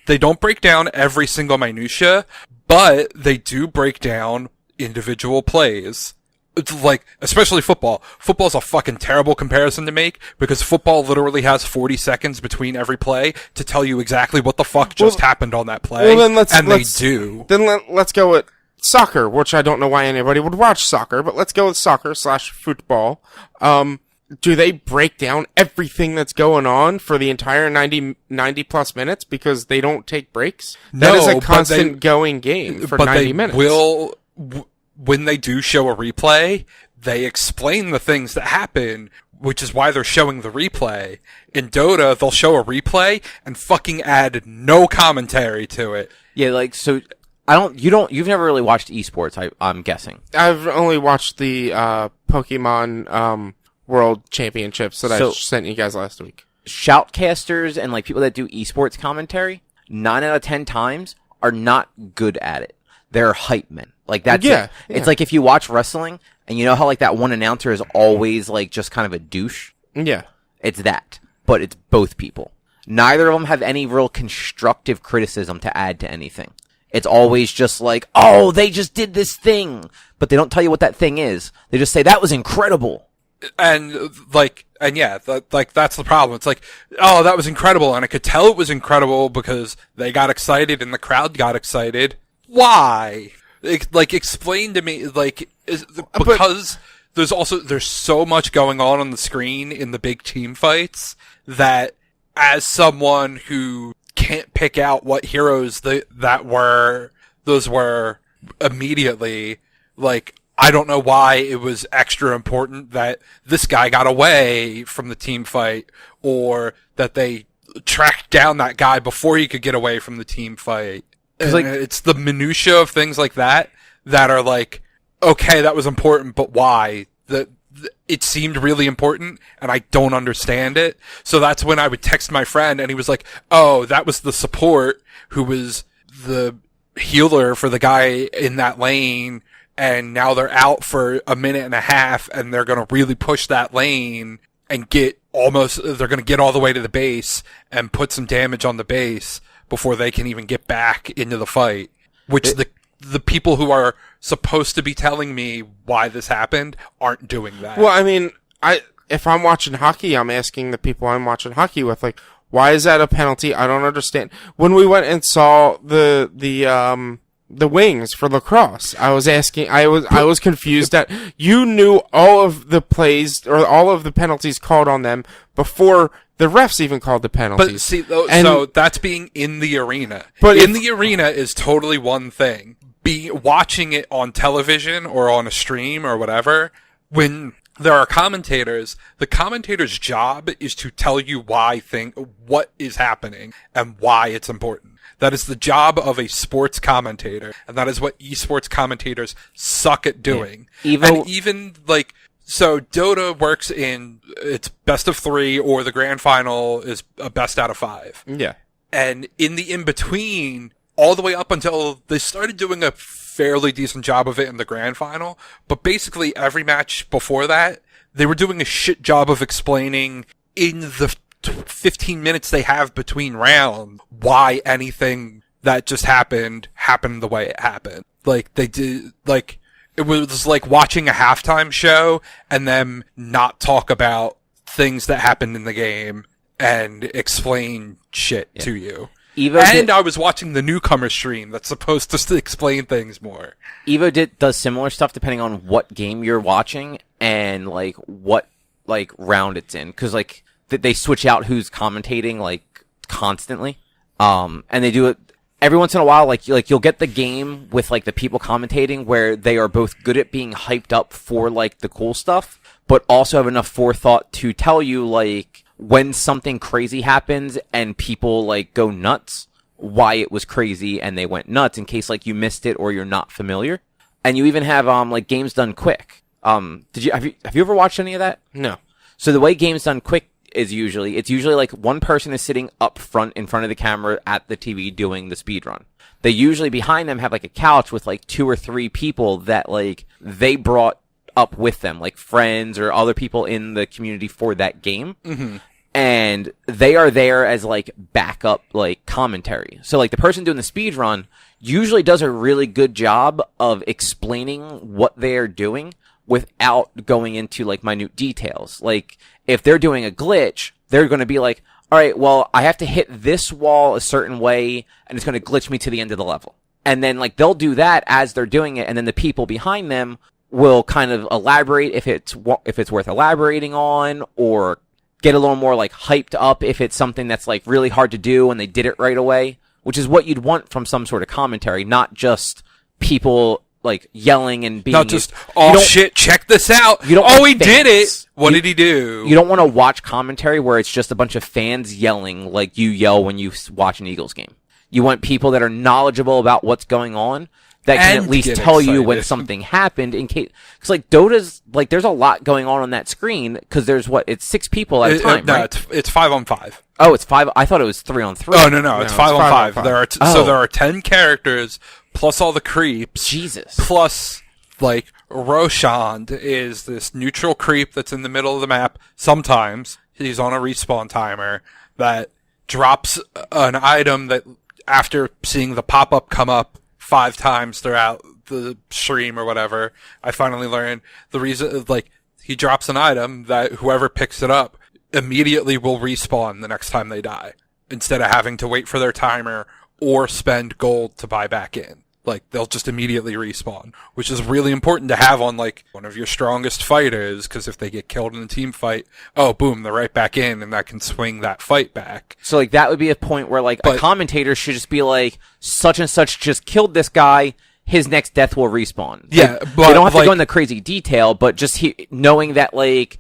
They don't break down every single minutia, but they do break down individual plays. It's like, especially football. Football's a fucking terrible comparison to make because football literally has 40 seconds between every play to tell you exactly what the fuck just happened on that play. Well, then they do. Then let's go with soccer, which I don't know why anybody would watch soccer, but let's go with soccer/football. Do they break down everything that's going on for the entire 90 plus minutes because they don't take breaks? That is a constant going game for 90 minutes. When they do show a replay, they explain the things that happen, which is why they're showing the replay. In Dota, they'll show a replay and fucking add no commentary to it. Yeah, like, so you've never really watched eSports, I'm guessing. I've only watched the Pokemon World Championships that I sent you guys last week. Shoutcasters and like people that do eSports commentary, 9 out of 10 times are not good at it. They're hype men. Like that's it. It's like if you watch wrestling and you know how like that one announcer is always like just kind of a douche. Yeah. It's that, but it's both people. Neither of them have any real constructive criticism to add to anything. It's always just like, oh, they just did this thing, but they don't tell you what that thing is. They just say that was incredible. that's the problem. It's like, oh, that was incredible, and I could tell it was incredible because they got excited and the crowd got excited. Why? Explain to me, because there's so much going on the screen in the big team fights that, as someone who can't pick out what heroes those were immediately, I don't know why it was extra important that this guy got away from the team fight, or that they tracked down that guy before he could get away from the team fight. It's the minutia of things like that are like, okay, that was important, but why? It seemed really important, and I don't understand it. So that's when I would text my friend, and he was like, oh, that was the support who was the healer for the guy in that lane, and now they're out for a minute and a half, and they're going to really push that lane and they're going to get all the way to the base and put some damage on the base before they can even get back into the fight. Which the people who are supposed to be telling me why this happened aren't doing that. Well, I mean, if I'm watching hockey, I'm asking the people I'm watching hockey with, why is that a penalty? I don't understand. When we went and saw the wings for lacrosse, I was confused that you knew all of the plays or all of the penalties called on them before the refs even called the penalties. But see, so that's being in the arena. But the arena is totally one thing. Watching it on television or on a stream or whatever, when there are commentators, the commentator's job is to tell you what is happening and why it's important. That is the job of a sports commentator, and that is what eSports commentators suck at doing. Yeah. So Dota works in its best of 3, or the grand final is a best out of 5. Yeah. And in the in-between, all the way up until they started doing a fairly decent job of it in the grand final, but basically every match before that, they were doing a shit job of explaining in the 15 minutes they have between rounds why anything that just happened the way it happened. It was like watching a halftime show and then not talk about things that happened in the game and explain shit to you. I was watching the newcomer stream that's supposed to explain things more. Evo does similar stuff depending on what game you're watching and what round it's in, because they switch out who's commentating constantly, and they do it every once in a while. You'll get the game with the people commentating where they are both good at being hyped up for the cool stuff, but also have enough forethought to tell you when something crazy happens and people go nuts, why it was crazy and they went nuts, in case you missed it or you're not familiar. And you even have games done quick. Have you ever watched any of that? No. So the way games done quick is usually one person is sitting up front in front of the camera at the TV doing the speed run. They usually behind them have a couch with 2 or 3 people that they brought up with them, friends or other people in the community for that game. Mm-hmm. And they are there as backup commentary. So the person doing the speed run usually does a really good job of explaining what they're doing without going into minute details. If they're doing a glitch, they're going to be all right, well, I have to hit this wall a certain way and it's going to glitch me to the end of the level. And then they'll do that as they're doing it, and then the people behind them will kind of elaborate if it's worth elaborating on, or get a little more hyped up if it's something that's really hard to do and they did it right away, which is what you'd want from some sort of commentary, not just people yelling and being not just shit, check this out. He did it. What did he do? You don't want to watch commentary where it's just a bunch of fans yelling like you yell when you watch an Eagles game. You want people that are knowledgeable about what's going on, that can at least tell you when something happened, in case, because Dota's there's a lot going on that screen, because there's it's 6 people at a time, right? No, it's 5-on-5. Oh, it's 5. I thought it was 3-on-3. Oh no, it's 5-on-5. So there are 10 characters plus all the creeps. Jesus. Plus Roshan is this neutral creep that's in the middle of the map. Sometimes he's on a respawn timer that drops an item that, after seeing the pop-up come up 5 times throughout the stream or whatever, I finally learned the reason, he drops an item that whoever picks it up immediately will respawn the next time they die, instead of having to wait for their timer or spend gold to buy back in. Like, they'll just immediately respawn, which is really important to have on, like, one of your strongest fighters, because if they get killed in a team fight, oh, boom, they're right back in, and that can swing that fight back. So, like, that would be a point where, like, a commentator should just be like, such and such just killed this guy, his next death will respawn. Yeah, like, but they don't have to go into crazy detail, but just knowing that, like,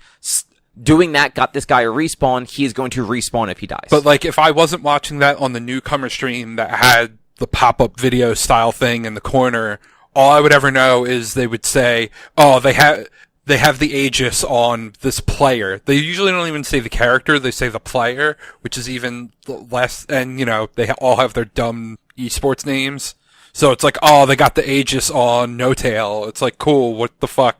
doing that got this guy a respawn, he is going to respawn if he dies. But, like, if I wasn't watching that on the newcomer stream that had the pop-up video style thing in the corner, all I would ever know is they would say, oh, they have the Aegis on this player. They usually don't even say the character, they say the player, which is even less, and, you know, they all have their dumb eSports names. So it's like, oh, they got the Aegis on No Tail. It's like, cool, what the fuck?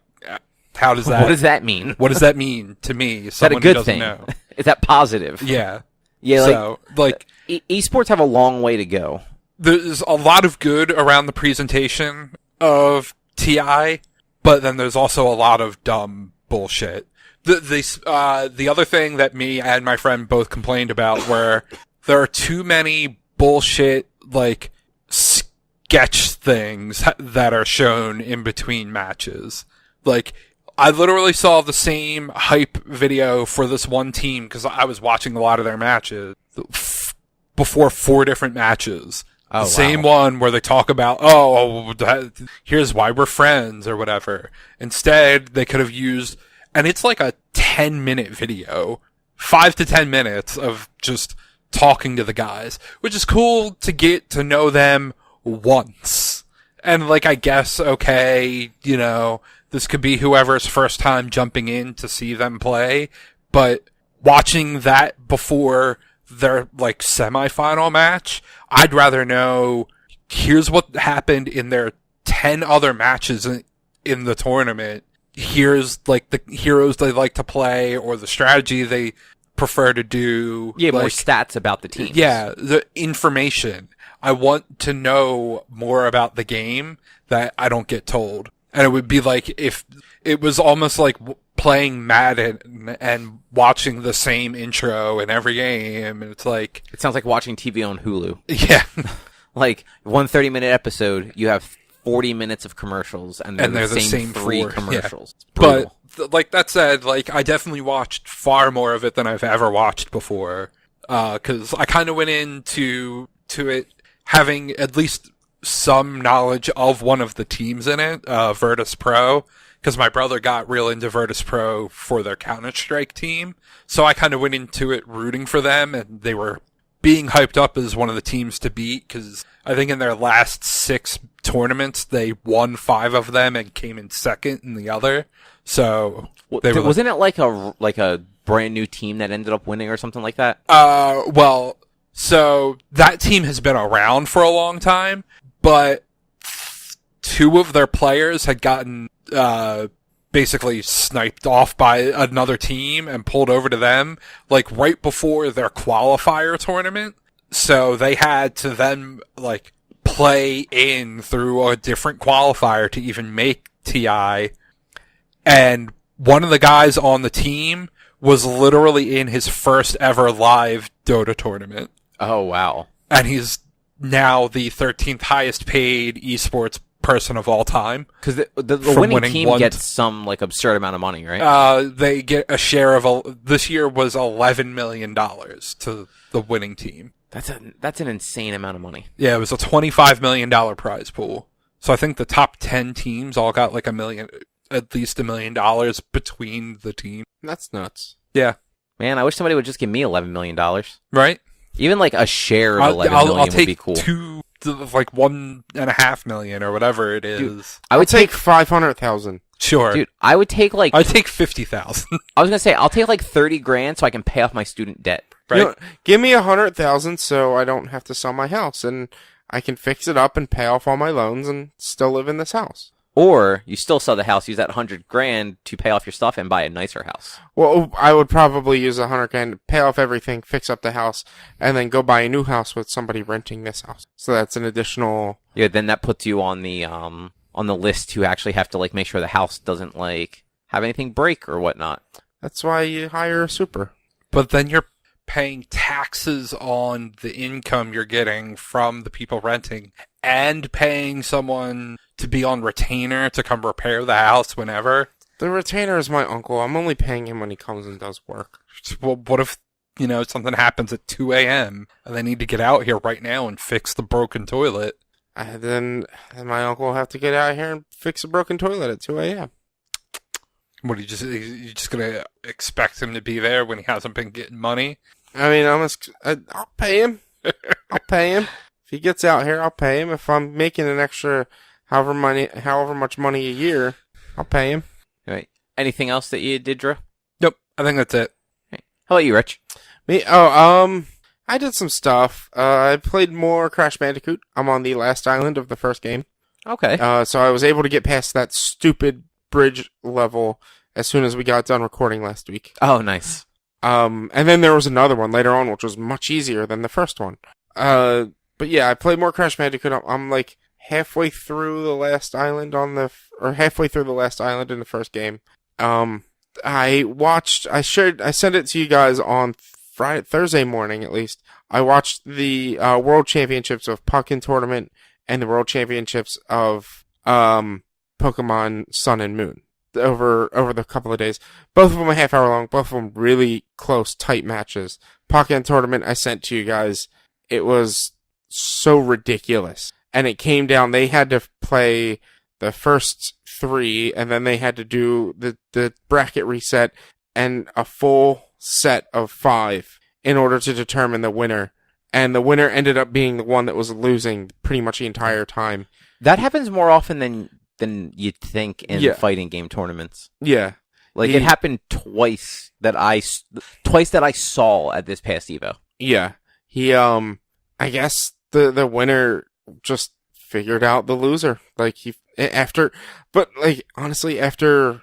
How does that... What does that mean? What does that mean to me? Is that a good thing? Know. Is that positive? Yeah. Yeah, so, like esports have a long way to go. There's a lot of good around the presentation of TI, but then there's also a lot of dumb bullshit. The other thing that me and my friend both complained about were there are too many bullshit, like, sketch things that are shown in between matches. Like, I literally saw the same hype video for this one team because I was watching a lot of their matches before 4 different matches. Oh, the same one where they talk about, oh, here's why we're friends or whatever. Instead, they could have used, and it's like a 10-minute video, 5 to 10 minutes of just talking to the guys, which is cool to get to know them once. And, like, I guess, okay, you know, this could be whoever's first time jumping in to see them play, but watching that before their, like, semifinal match, I'd rather know, here's what happened in their 10 other matches in the tournament. Here's, like, the heroes they like to play or the strategy they prefer to do. Yeah, like, more stats about the team. Yeah, the information. I want to know more about the game that I don't get told. And it would be like if it was almost like playing Madden and watching the same intro in every game. And it's like... It sounds like watching TV on Hulu. Yeah. Like, one 30-minute episode, you have 40 minutes of commercials, and they're the same 3 commercials. Yeah. But, like that said, like, I definitely watched far more of it than I've ever watched before. 'Cause I kind of went into it having at least some knowledge of one of the teams in it, Virtus Pro, because my brother got real into Virtus Pro for their Counter-Strike team. So I kind of went into it rooting for them, and they were being hyped up as one of the teams to beat, because I think in their last 6 tournaments, they won 5 of them and came in second in the other. So wasn't it like a brand new team that ended up winning or something like that? Well, so that team has been around for a long time, but 2 of their players had gotten basically sniped off by another team and pulled over to them, like, right before their qualifier tournament. So they had to then, like, play in through a different qualifier to even make TI. And one of the guys on the team was literally in his first ever live Dota tournament. Oh, wow. And he's now the 13th highest paid esports person of all time. Because the winning team gets some, like, absurd amount of money, right? They get a share of, this year was $11 million to the winning team. That's an insane amount of money. Yeah, it was a $25 million prize pool. So I think the top 10 teams all got like at least $1 million between the team. That's nuts. Yeah. Man, I wish somebody would just give me $11 million. Right? Even like a share of $11 million would be cool. Like $1.5 million or whatever it is. Dude, I would take 500,000. Sure. Dude, I would take like... I'd take 50,000. I was going to say, I'll take like 30 grand so I can pay off my student debt. Right? You know, give me 100,000 so I don't have to sell my house and I can fix it up and pay off all my loans and still live in this house. Or you still sell the house, use that 100 grand to pay off your stuff and buy a nicer house. Well, I would probably use 100 grand to pay off everything, fix up the house, and then go buy a new house with somebody renting this house. So that's an additional... Yeah, then that puts you on the list to actually have to like make sure the house doesn't like have anything break or whatnot. That's why you hire a super. But then you're paying taxes on the income you're getting from the people renting and paying someone to be on retainer to come repair the house whenever. The retainer is my uncle. I'm only paying him when he comes and does work. Well, what if, something happens at 2 a.m. and they need to get out here right now and fix the broken toilet? Then my uncle will have to get out here and fix a broken toilet at 2 a.m. What, you just gonna expect him to be there when he hasn't been getting money? I mean, I'll pay him. I'll pay him. If he gets out here, I'll pay him. If I'm making an extra however much money a year, I'll pay him. Right. Anything else that you did, Drew? Nope, I think that's it. How about you, Rich? Me? I did some stuff. I played more Crash Bandicoot. I'm on the last island of the first game. Okay. So I was able to get past that stupid bridge level as soon as we got done recording last week. Oh, nice. And then there was another one later on, which was much easier than the first one. But yeah, I played more Crash Bandicoot. I'm like halfway through the last island halfway through the last island in the first game. I sent it to you guys on Thursday morning at least. I watched the World Championships of Pumpkin Tournament and the World Championships of Pokemon Sun and Moon over the couple of days. Both of them a half hour long. Both of them really close, tight matches. Pokemon Tournament I sent to you guys. It was so ridiculous, and it came down. They had to play the first 3, and then they had to do the bracket reset and a full set of 5 in order to determine the winner. And the winner ended up being the one that was losing pretty much the entire time. That happens more often than you'd think in fighting game tournaments. Yeah. Like, it happened twice that I saw at this past Evo. Yeah. I guess the winner just figured out the loser. Like, honestly, after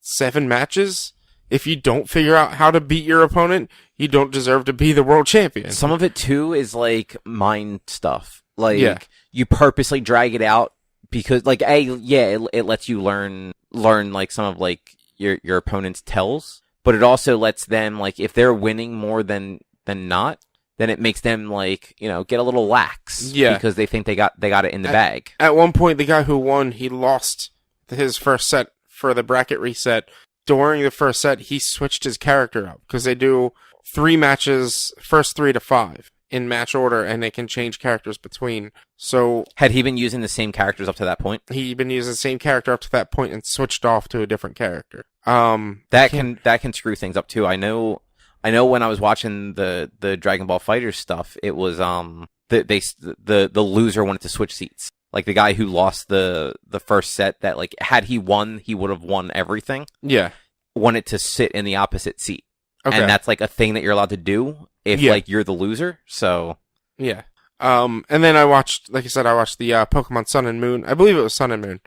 7 matches, if you don't figure out how to beat your opponent, you don't deserve to be the world champion. Some of it, too, is, like, mind stuff. Like, you purposely drag it out because, like, it lets you learn, like, some of, like, your opponent's tells, but it also lets them, like, if they're winning more than not, then it makes them, like, get a little lax. Yeah. Because they think they got it in the bag. At one point, the guy who won, he lost his first set for the bracket reset. During the first set, he switched his character up because they do 3 matches, first 3 to 5 in match order, and they can change characters between. So had he been using the same characters up to that point? He'd been using the same character up to that point and switched off to a different character. That can screw things up too. I know when I was watching the Dragon Ball FighterZ stuff, it was the loser wanted to switch seats. Like, the guy who lost the first set, that, like, had he won, he would have won everything. Yeah. Wanted to sit in the opposite seat. Okay. And that's, like, a thing that you're allowed to do if, like, you're the loser. So. Yeah. And then I watched the Pokemon Sun and Moon. I believe it was Sun and Moon,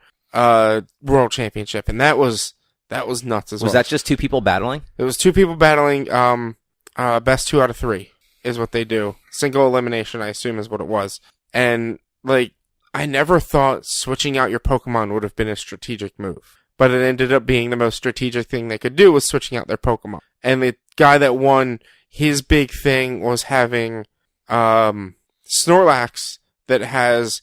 World Championship. And that was nuts as well. Was that just 2 people battling? It was 2 people battling, best 2 out of 3 is what they do. Single elimination, I assume, is what it was. And, like, I never thought switching out your Pokemon would have been a strategic move. But it ended up being the most strategic thing they could do was switching out their Pokemon. And the guy that won, his big thing was having Snorlax that has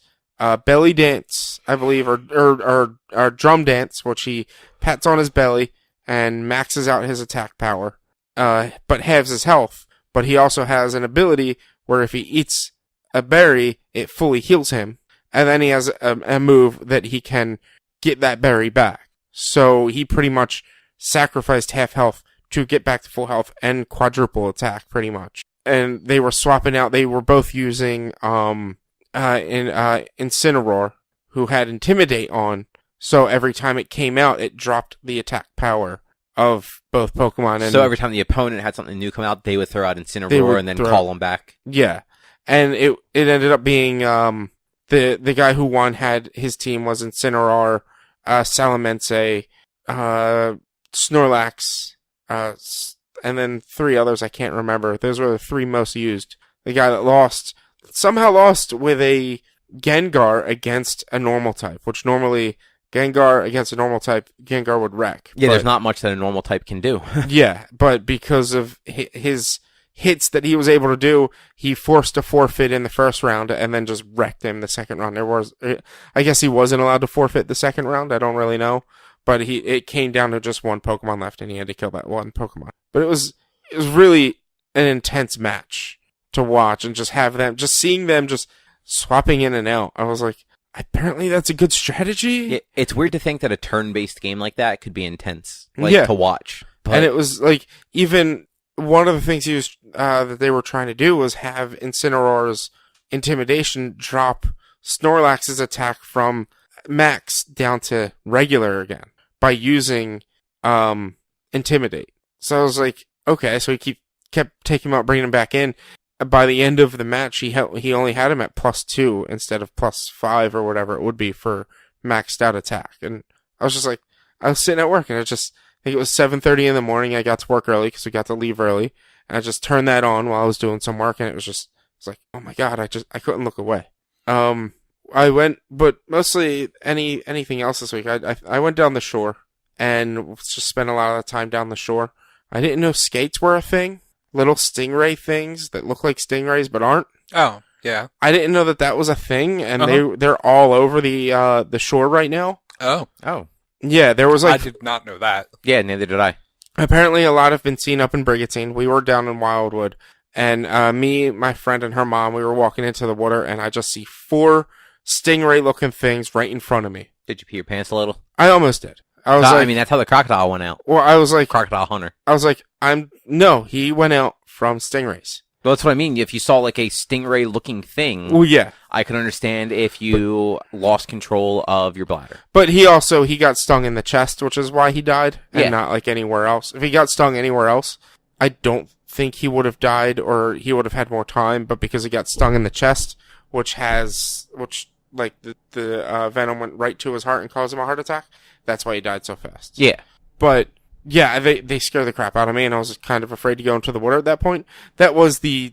belly dance, I believe, or drum dance, which he pats on his belly and maxes out his attack power, but halves his health. But he also has an ability where if he eats a berry, it fully heals him. And then he has a move that he can get that berry back. So he pretty much sacrificed half health to get back to full health and quadruple attack, pretty much. And they were swapping out. They were both using Incineroar, who had Intimidate on. So every time it came out, it dropped the attack power of both Pokemon. And so every time the opponent had something new come out, they would throw out Incineroar and then call them back. Yeah. And it ended up being the guy who won had his team was Incineroar, Salamense, Snorlax, and then 3 others I can't remember. Those were the 3 most used. The guy that somehow lost with a Gengar against a normal type, which normally Gengar against a normal type, Gengar would wreck. Yeah, But- there's not much that a normal type can do. Yeah, but because of his hits that he was able to do, he forced a forfeit in the first round and then just wrecked him the second round. I guess he wasn't allowed to forfeit the second round. I don't really know, but it came down to just one Pokemon left, and he had to kill that one Pokemon. But it was really an intense match to watch, and just seeing them just swapping in and out. I was like, apparently that's a good strategy. It's weird to think that a turn-based game like that could be intense, Yeah. to watch. But And it was like, even one of the things that they were trying to do was have Incineroar's Intimidation drop Snorlax's attack from max down to regular again by using Intimidate. So I was like, okay, so he kept taking him out, bringing him back in. By the end of the match, he only had him at +2 instead of +5 or whatever it would be for maxed out attack. And I was just like, I was sitting at work, and I think it was 7:30 in the morning. I got to work early because we got to leave early, and I just turned that on while I was doing some work, and it was like, oh my god, I couldn't look away. I went, but mostly anything else this week. I went down the shore and just spent a lot of time down the shore. I didn't know skates were a thing. Little stingray things that look like stingrays but aren't. Oh, yeah. I didn't know that was a thing, and Uh-huh. they're all over the shore right now. Oh. Yeah, there was I like, did not know that. yeah, neither did I. apparently a lot have been seen up in Brigantine. We were down in Wildwood, and me, my friend, and her mom, we were walking into the water, and I just see 4 stingray-looking things right in front of me. Did you pee your pants a little? I almost did. I was like, that's how the crocodile went out. well, I was like, Crocodile hunter. no, he went out from stingrays. Well, that's what I mean. If you saw like a stingray-looking thing, Well, yeah. I can understand if you lost control of your bladder. But he got stung in the chest, which is why he died, and Yeah. not like anywhere else. If he got stung anywhere else, I don't think he would have died, or he would have had more time. But because he got stung in the chest, which the venom went right to his heart and caused him a heart attack, that's why he died so fast. Yeah. But yeah, they scared the crap out of me, and I was kind of afraid to go into the water at that point. That was the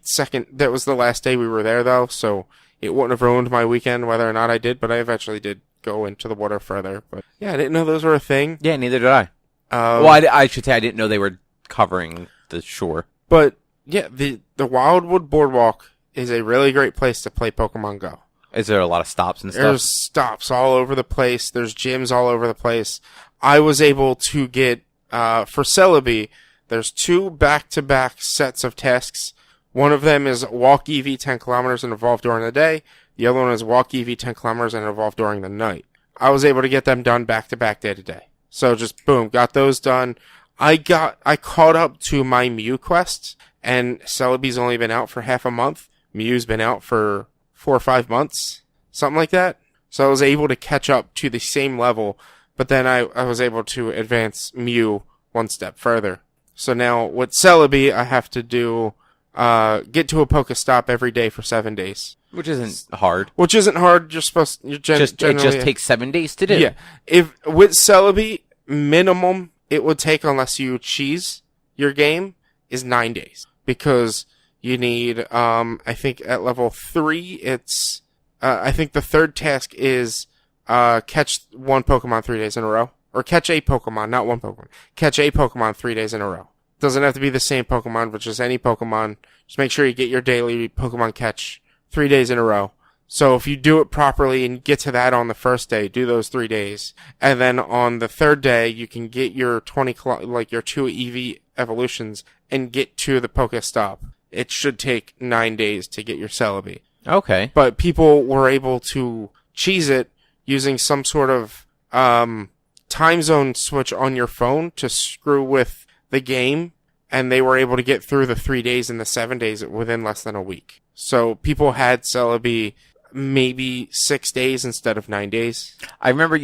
last day we were there, though, so it wouldn't have ruined my weekend whether or not I did, but I eventually did go into the water further. But yeah, I didn't know those were a thing. Yeah, neither did I. Well, I should say I didn't know they were covering the shore. But yeah, the Wildwood Boardwalk is a really great place to play Pokemon Go. Is there a lot of stops and stuff? There's stops all over the place. There's gyms all over the place. I was able to get, for Celebi, there's 2 back-to-back sets of tasks. One of them is walk EV 10 kilometers and evolve during the day. The other one is walk EV 10 kilometers and evolve during the night. I was able to get them done back-to-back day to day. So just boom, got those done. I caught up to my Mew quest, and Celebi's only been out for half a month. Mew's been out for 4 or 5 months, something like that. So I was able to catch up to the same level, but then I was able to advance Mew one step further. So now with Celebi, I have to do get to a Pokestop every day for 7 days, Which isn't hard. which isn't hard. It It just takes 7 days to do. Yeah, if with Celebi, minimum it would take, unless you cheese your game, is 9 days, because you need, I think at level 3, it's, I think the third task is, catch 1 Pokemon 3 days in a row. Or catch a Pokemon, not 1 Pokemon. Catch a Pokemon 3 days in a row. Doesn't have to be the same Pokemon, but just any Pokemon. Just make sure you get your daily Pokemon catch 3 days in a row. So if you do it properly and get to that on the first day, do those 3 days. And then on the third day, you can get your your 2 EV evolutions and get to the Pokestop. It should take 9 days to get your Celebi. Okay. But people were able to cheese it using some sort of time zone switch on your phone to screw with the game, and they were able to get through the 3 days and the 7 days within less than a week. So people had Celebi maybe 6 days instead of 9 days. I remember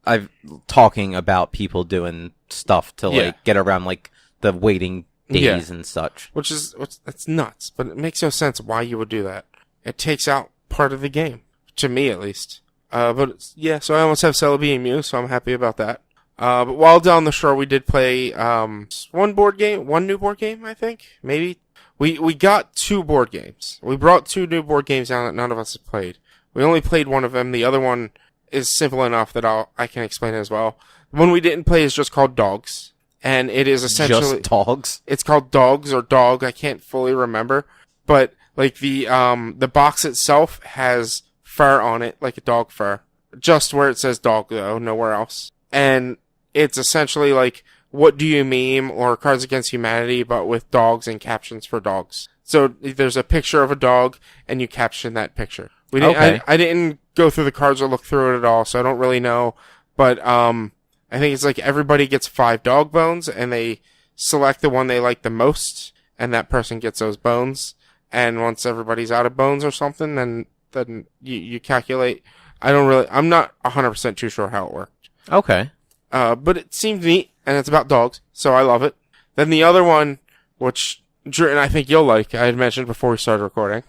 I've talking about people doing stuff to Yeah. get around the waiting days Yeah. and such. That's nuts, but it makes no sense why you would do that. It takes out part of the game, to me at least. But yeah, so I almost have Celebi and Mew, so I'm happy about that. But while down the shore, we did play one new board game, I think, maybe. We got 2 board games. We brought 2 new board games down that none of us have played. We only played one of them. The other one is simple enough that I can explain it as well. The one we didn't play is just called Dogs, and it is essentially Just dogs? It's called Dogs or Dog. I can't fully remember, but like the box itself has fur on it, like a dog fur, just where it says dog though, nowhere else. And it's essentially like What Do You Meme or Cards Against Humanity, but with dogs and captions for dogs. So there's a picture of a dog, and you caption that picture. We didn't. Okay. I didn't go through the cards or look through it at all, so I don't really know. But I think it's like everybody gets 5 dog bones, and they select the one they like the most, and that person gets those bones. And once everybody's out of bones or something, then you calculate. I'm not 100% too sure how it worked. Okay. But it seemed neat, and it's about dogs, so I love it. Then the other one, which Drew and I think you'll like, I had mentioned before we started recording.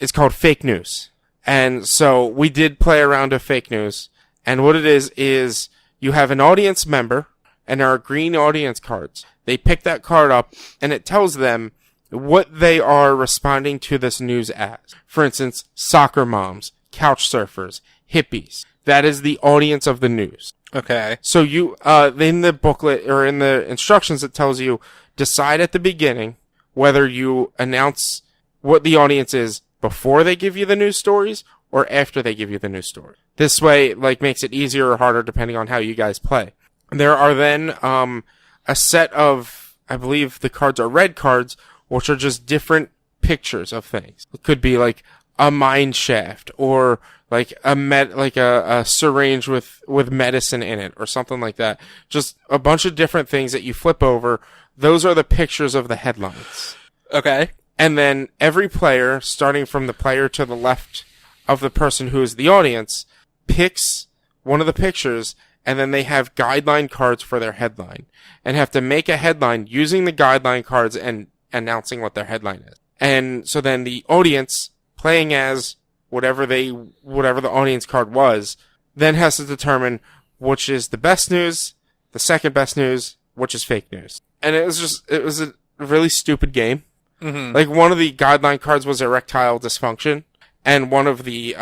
It's called Fake News. And so we did play a round of Fake News. And what it is you have an audience member, and there are green audience cards. They pick that card up, and it tells them what they are responding to this news as. For instance, soccer moms, couch surfers, hippies. That is the audience of the news. Okay. So you, in the booklet or in the instructions, it tells you decide at the beginning whether you announce what the audience is before they give you the news stories or after they give you the news story. This way, like, makes it easier or harder depending on how you guys play. There are then, a set of, I believe the cards are red cards, which are just different pictures of things. It could be like a mine shaft or like a syringe with medicine in it or something like that. Just a bunch of different things that you flip over. Those are the pictures of the headlines. Okay. And then every player, starting from the player to the left of the person who is the audience, picks one of the pictures, and then they have guideline cards for their headline and have to make a headline using the guideline cards and announcing what their headline is. And so then the audience, playing as whatever the audience card was, then has to determine which is the best news, the second best news, which is fake news. And it was a really stupid game. Mm-hmm. Like, one of the guideline cards was erectile dysfunction, and one of the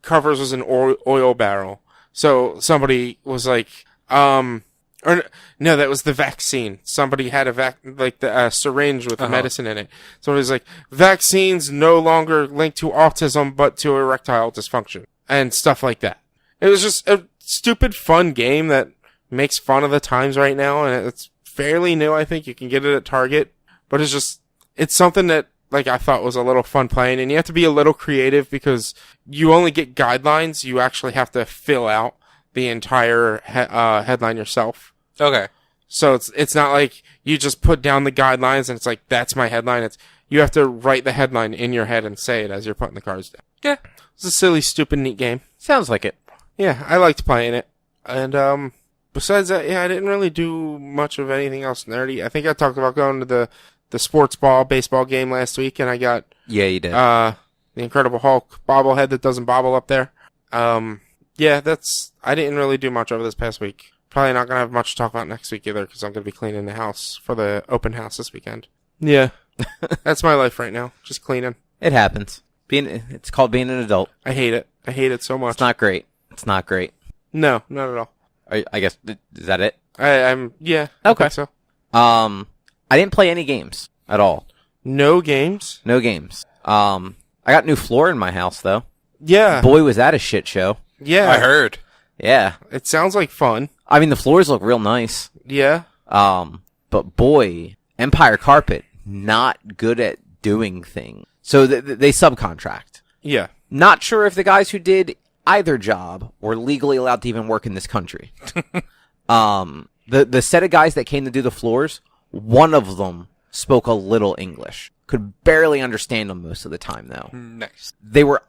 covers was an oil barrel. So somebody was like, that was the vaccine. Somebody had a syringe with medicine in it. So it was like, vaccines no longer linked to autism, but to erectile dysfunction and stuff like that. It was just a stupid, fun game that makes fun of the times right now, and it's fairly new. I think you can get it at Target, but it's something that, like, I thought was a little fun playing, and you have to be a little creative because you only get guidelines. You actually have to fill out the entire headline yourself. Okay. So it's not like you just put down the guidelines and it's like, that's my headline. You have to write the headline in your head and say it as you're putting the cards down. Yeah. It's a silly, stupid, neat game. Sounds like it. Yeah, I liked playing it. And besides that, yeah, I didn't really do much of anything else nerdy. I think I talked about going to the sports baseball game last week, and I got Yeah, you did. the Incredible Hulk bobblehead that doesn't bobble up there. Yeah, I didn't really do much over this past week. Probably not gonna have much to talk about next week either, because I'm gonna be cleaning the house for the open house this weekend. Yeah. That's my life right now. Just cleaning. It happens. It's called being an adult. I hate it. I hate it so much. It's not great. It's not great. No, not at all. I guess, is that it? Yeah. Okay. I think so. I didn't play any games at all. No games? No games. I got new floor in my house, though. Yeah. Boy, was that a shit show. Yeah. I heard. Yeah. It sounds like fun. I mean, the floors look real nice. Yeah. But boy, Empire Carpet, not good at doing things. So they subcontract. Yeah. Not sure if the guys who did either job were legally allowed to even work in this country. The set of guys that came to do the floors, one of them spoke a little English. Could barely understand them most of the time, though. Nice. They were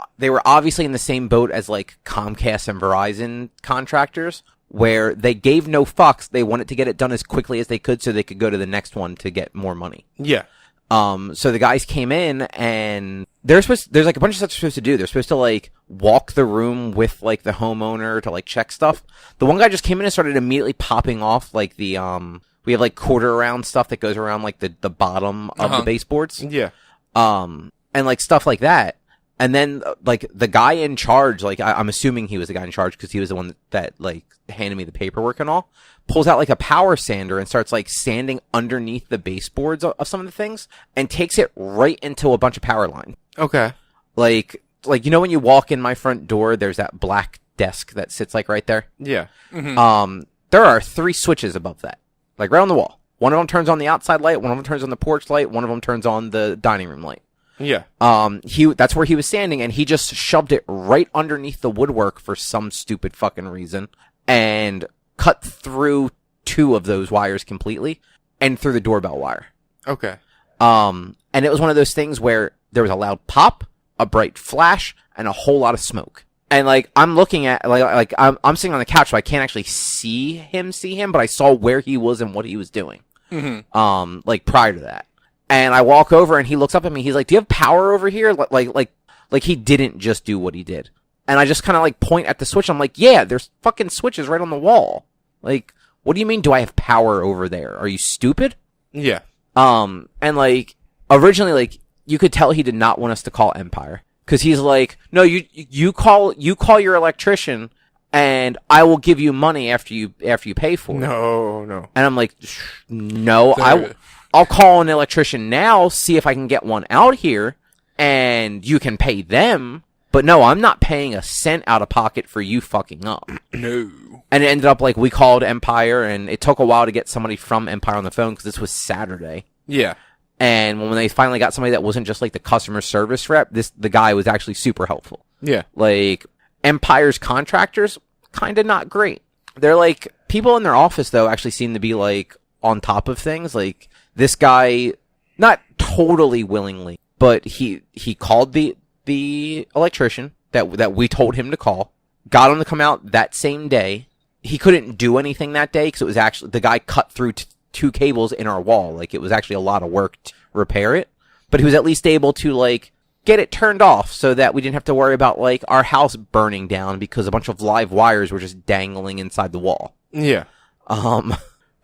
obviously in the same boat as, like, Comcast and Verizon contractors, where they gave no fucks. They wanted to get it done as quickly as they could so they could go to the next one to get more money. Yeah. So the guys came in, and there's like a bunch of stuff they're supposed to do. They're supposed to, like, walk the room with, like, the homeowner to, like, check stuff. The one guy just came in and started immediately popping off, like, we have, like, quarter round stuff that goes around, like, the bottom of the baseboards. Yeah. And, like, stuff like that. And then, like, the guy in charge, like, I'm assuming he was the guy in charge because he was the one that, like, handed me the paperwork and all, pulls out, like, a power sander and starts, like, sanding underneath the baseboards of some of the things and takes it right into a bunch of power line. Okay. Like, you know when you walk in my front door, there's that black desk that sits, like, right there? Yeah. Mm-hmm. There are 3 switches above that, like, right on the wall. One of them turns on the outside light, one of them turns on the porch light, one of them turns on the dining room light. Yeah. That's where he was standing, and he just shoved it right underneath the woodwork for some stupid fucking reason, and cut through 2 of those wires completely, and through the doorbell wire. Okay. And it was one of those things where there was a loud pop, a bright flash, and a whole lot of smoke. And, like, I'm looking at, like, I'm sitting on the couch, so I can't actually see him, but I saw where he was and what he was doing. Mm-hmm. Like, prior to that. And I walk over and he looks up at me. He's like, "Do you have power over here?" Like he didn't just do what he did. And I just kind of like point at the switch. I'm like, "Yeah, there's fucking switches right on the wall. Like, what do you mean? Do I have power over there? Are you stupid?" Yeah. And like originally, like you could tell he did not want us to call Empire because he's like, "No, you call your electrician, and I will give you money after you pay for it." No. And I'm like, "No, I'll call an electrician now, see if I can get one out here, and you can pay them. But no, I'm not paying a cent out of pocket for you fucking up." No. And it ended up like we called Empire, and it took a while to get somebody from Empire on the phone because this was Saturday. Yeah. And when they finally got somebody that wasn't just like the customer service rep, the guy was actually super helpful. Yeah. Like, Empire's contractors, kind of not great. They're like, people in their office though actually seem to be like on top of things. Like, this guy, not totally willingly, but he called the electrician that we told him to call, got him to come out that same day. He couldn't do anything that day because it was actually, the guy cut through 2 cables in our wall. Like, it was actually a lot of work to repair it, but he was at least able to like get it turned off so that we didn't have to worry about like our house burning down because a bunch of live wires were just dangling inside the wall. Yeah.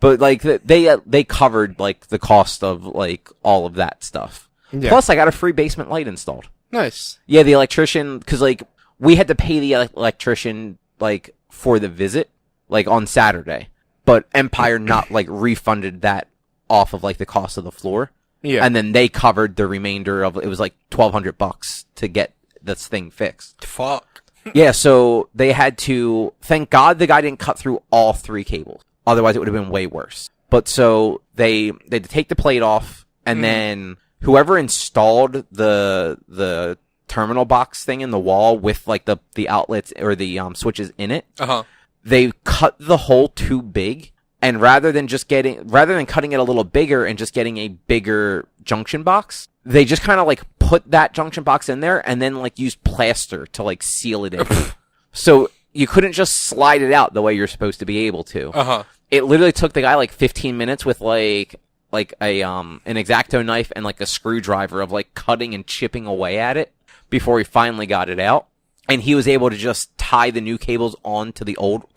But like they covered like the cost of like all of that stuff. Yeah. Plus, I got a free basement light installed. Nice. Yeah, the electrician, because like we had to pay the electrician like for the visit like on Saturday, but Empire not like refunded that off of like the cost of the floor. Yeah. And then they covered the remainder of it was like $1,200 to get this thing fixed. Fuck. Yeah, so they had to, thank God the guy didn't cut through all 3 cables. Otherwise, it would have been way worse. But so they had to take the plate off, and then whoever installed the terminal box thing in the wall with like the outlets or the switches in it, they cut the hole too big, and rather than cutting it a little bigger and just getting a bigger junction box, they just kind of like put that junction box in there and then like use plaster to like seal it in. So you couldn't just slide it out the way you're supposed to be able to. It literally took the guy like 15 minutes with like a an X-Acto knife and like a screwdriver of like cutting and chipping away at it before he finally got it out. And he was able to just tie the new cables on to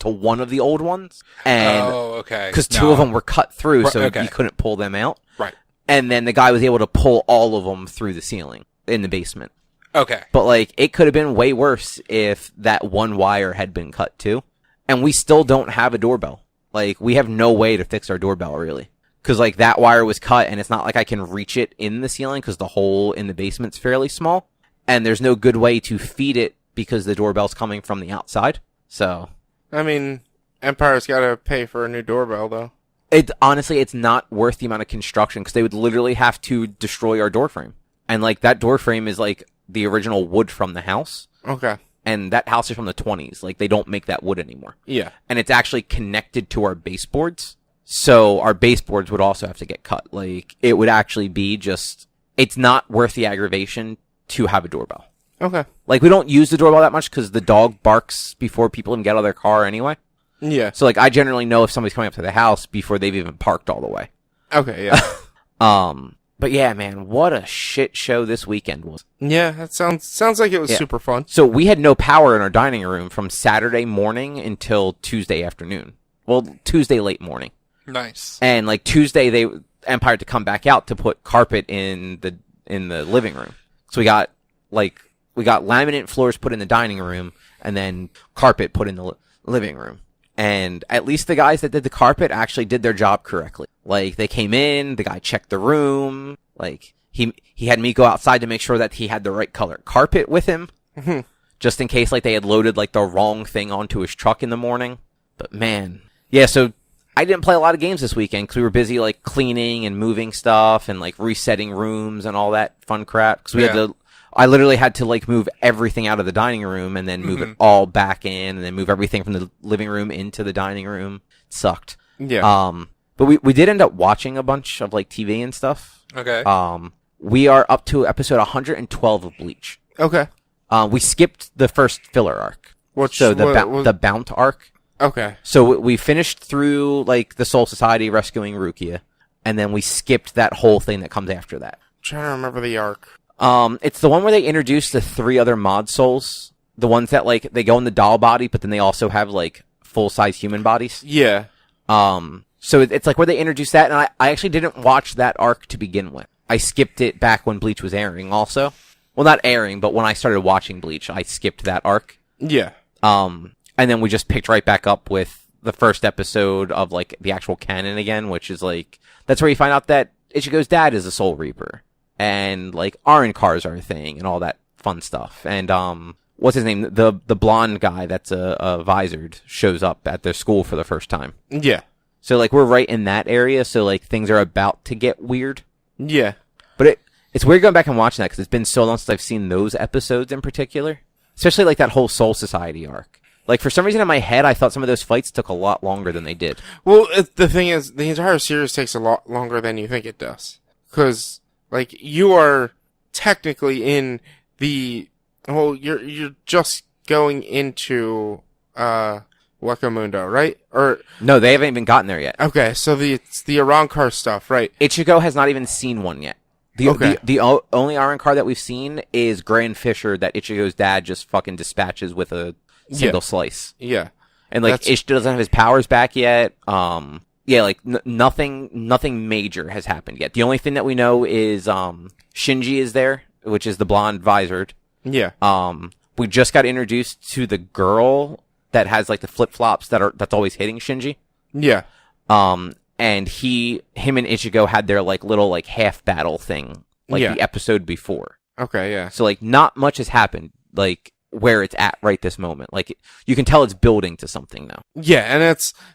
one of the old ones. And okay. Because 2 of them were cut through, so you couldn't pull them out. Right. And then the guy was able to pull all of them through the ceiling in the basement. Okay. But like, it could have been way worse if that one wire had been cut too. And we still don't have a doorbell. Like, we have no way to fix our doorbell, really. Because, like, that wire was cut, and it's not like I can reach it in the ceiling, because the hole in the basement's fairly small. And there's no good way to feed it, because the doorbell's coming from the outside. So, I mean, Empire's got to pay for a new doorbell, though. Honestly, it's not worth the amount of construction, because they would literally have to destroy our door frame. And, like, that door frame is, like, the original wood from the house. Okay. And that house is from the 20s. Like, they don't make that wood anymore. Yeah. And it's actually connected to our baseboards. So our baseboards would also have to get cut. Like, it would actually be just, it's not worth the aggravation to have a doorbell. Okay. Like, we don't use the doorbell that much because the dog barks before people even get out of their car anyway. Yeah. So, like, I generally know if somebody's coming up to the house before they've even parked all the way. Okay, yeah. But yeah, man, what a shit show this weekend was. Yeah, that sounds like it was super fun. So we had no power in our dining room from Saturday morning until Tuesday afternoon. Well, Tuesday late morning. Nice. And like Tuesday, Empire had to come back out to put carpet in the living room. So we got like we got laminate floors put in the dining room, and then carpet put in the living room. And at least the guys that did the carpet actually did their job correctly. Like, they came in, the guy checked the room, like, he had me go outside to make sure that he had the right color carpet with him, just in case, like, they had loaded, like, the wrong thing onto his truck in the morning. But, man. Yeah, so I didn't play a lot of games this weekend because we were busy, like, cleaning and moving stuff and, like, resetting rooms and all that fun crap. Because I literally had to, like, move everything out of the dining room and then move it all back in and then move everything from the living room into the dining room. It sucked. Yeah. But we did end up watching a bunch of, like, TV and stuff. Okay. We are up to episode 112 of Bleach. Okay. We skipped the first filler arc. The Bount arc. Okay. So we finished through, like, the Soul Society rescuing Rukia, and then we skipped that whole thing that comes after that. I'm trying to remember the arc. It's the one where they introduced the 3 other mod souls. The ones that, like, they go in the doll body, but then they also have, like, full-size human bodies. Yeah. So it's like where they introduced that, and I actually didn't watch that arc to begin with. I skipped it back when Bleach was airing also. Well, not airing, but when I started watching Bleach, I skipped that arc. Yeah. And then we just picked right back up with the first episode of, like, the actual canon again, which is, like, that's where you find out that Ichigo's dad is a Soul Reaper. And, like, Arin cars are a thing and all that fun stuff. And, what's his name? The blonde guy that's a visored shows up at their school for the first time. Yeah. So, like, we're right in that area, so, like, things are about to get weird. Yeah. But it's weird going back and watching that because it's been so long since I've seen those episodes in particular. Especially, like, that whole Soul Society arc. Like, for some reason in my head, I thought some of those fights took a lot longer than they did. Well, the thing is, the entire series takes a lot longer than you think it does. Because, like, you are technically in the... Well, you're just going into, Wakamundo, right? Or... No, they haven't even gotten there yet. Okay, so it's the Arankar stuff, right? Ichigo has not even seen one yet. The only Arankar that we've seen is Grand Fisher that Ichigo's dad just fucking dispatches with a single slice. Yeah. And, like, Ichigo doesn't have his powers back yet. Yeah, like, nothing major has happened yet. The only thing that we know is, Shinji is there, which is the blonde visored. Yeah. We just got introduced to the girl that has, like, the flip-flops that's always hitting Shinji. Yeah. And him and Ichigo had their, like, little, like, half battle thing, like, the episode before. Okay, yeah. So, like, not much has happened, like, where it's at right this moment. Like, you can tell it's building to something now. Yeah, and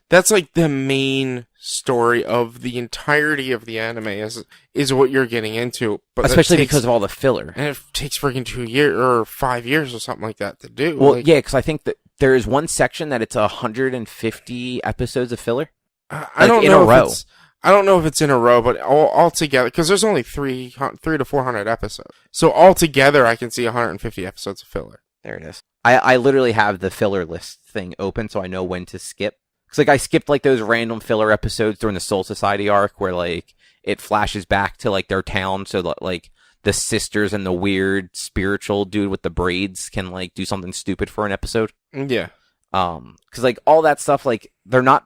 that's like the main story of the entirety of the anime is what you're getting into. But especially because of all the filler. And it takes freaking 2 years or 5 years or something like that to do. Well, yeah, because I think that there is one section that it's 150 episodes of filler. I don't know if it's in a row, but all together, because there's only 300 to 400 episodes. So all together, I can see 150 episodes of filler. There it is. I literally have the filler list thing open so I know when to skip. Because, like, I skipped, like, those random filler episodes during the Soul Society arc where, like, it flashes back to, like, their town so that, like, the sisters and the weird spiritual dude with the braids can, like, do something stupid for an episode. Yeah. Because, like, all that stuff, like, they're not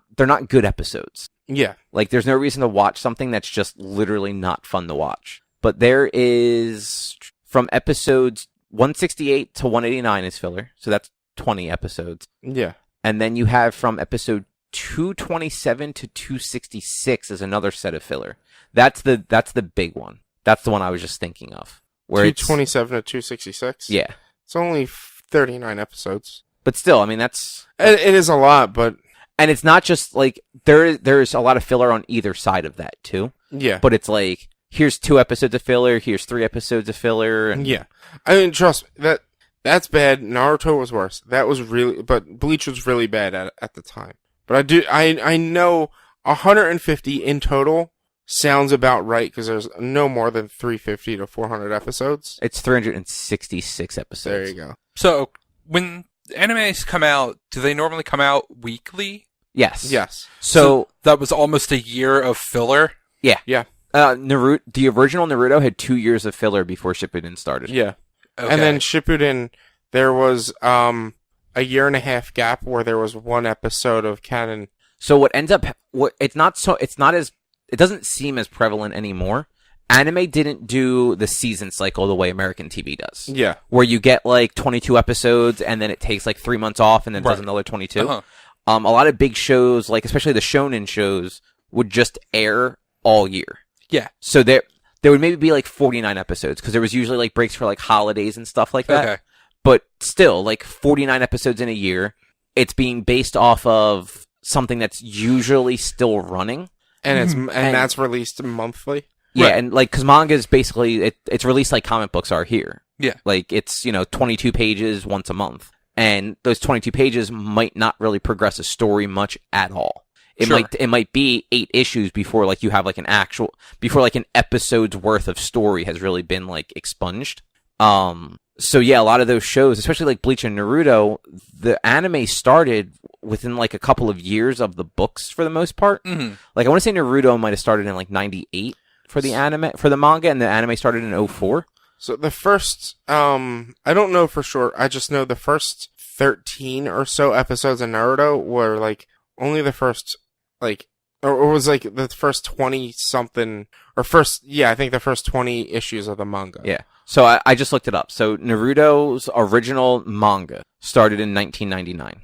good episodes. Yeah. Like, there's no reason to watch something that's just literally not fun to watch. But there is, from episodes 168 to 189 is filler, so that's 20 episodes. Yeah. And then you have from episode 227 to 266 is another set of filler. That's the big one. That's the one I was just thinking of. Where 227 to 266? Yeah. It's only 39 episodes. But still, I mean, that's... It is a lot, but... And it's not just, like, there's a lot of filler on either side of that, too. Yeah. But it's like, here's 2 episodes of filler, here's 3 episodes of filler. And... Yeah. I mean, trust me, that's bad. Naruto was worse. But Bleach was really bad at the time. But I know 150 in total sounds about right, because there's no more than 350 to 400 episodes. It's 366 episodes. There you go. So, when animes come out, do they normally come out weekly? Yes. Yes. So that was almost a year of filler? Yeah. Yeah. Naruto, the original Naruto had 2 years of filler before Shippuden started. Yeah. Okay. And then Shippuden, there was a year and a half gap where there was 1 episode of canon. So what ends up, it doesn't seem as prevalent anymore. anime didn't do the season cycle the way American TV does. Yeah. Where you get like 22 episodes and then it takes like 3 months off and then does another 22. A lot of big shows, like especially the shonen shows, would just air all year. Yeah. So there would maybe be like 49 episodes because there was usually like breaks for like holidays and stuff like that. Okay. But still, like 49 episodes in a year, it's being based off of something that's usually still running. And that's released monthly? Yeah, Right. and like, because manga is basically, it's released like comic books are here. Yeah. Like, it's, 22 pages once a month. And those 22 pages might not really progress a story much at all. It might be 8 issues before like you have like before like an episode's worth of story has really been like expunged. So yeah, a lot of those shows, especially like Bleach and Naruto, the anime started within like a couple of years of the books for the most part. Mm-hmm. Like I want to say Naruto might have started in like 98 for the manga, and the anime started in 04. So the first, I don't know for sure. I just know the first 13 or so episodes of Naruto were like only the first, like, or it was like the first 20 something, or I think the first 20 issues of the manga. Yeah. So I just looked it up. So Naruto's original manga started in 1999.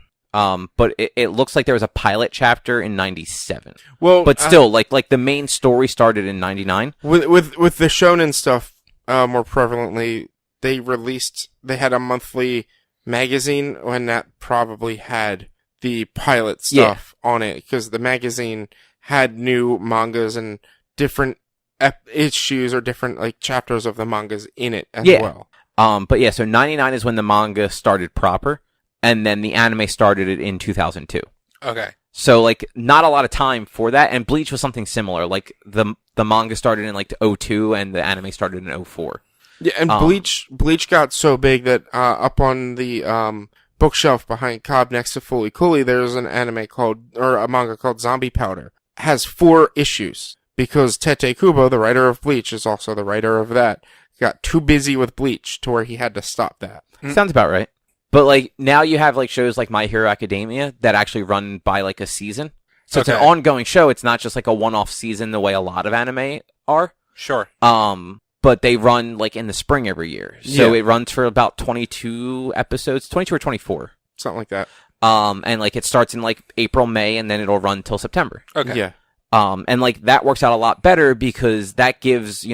But it looks like there was a pilot chapter in 97. Well, but still, like the main story started in 99. With the shonen stuff, more prevalently, they had a monthly magazine when that probably had the pilot stuff on it, because the magazine had new mangas and different issues or different like chapters of the mangas in it as well. But yeah, so 99 is when the manga started proper, and then the anime started it in 2002. Okay. So like not a lot of time for that, and Bleach was something similar. Like the manga started in like 02 and the anime started in 04. Yeah, and Bleach got so big that up on the bookshelf behind Cobb next to Fooly Cooly, there's an a manga called Zombie Powder. Has 4 issues because Tete Kubo, the writer of Bleach, is also the writer of that. Got too busy with Bleach to where he had to stop that. Sounds about right. But like now you have like shows like My Hero Academia that actually run by like a season. So it's an ongoing show. It's not just like a one-off season the way a lot of anime are. Sure. But they run like in the spring every year. So it runs for about 22 episodes, 22 or 24. Something like that. And like it starts in like April, May, and then it'll run till September. Okay. Yeah. And like that works out a lot better because that gives,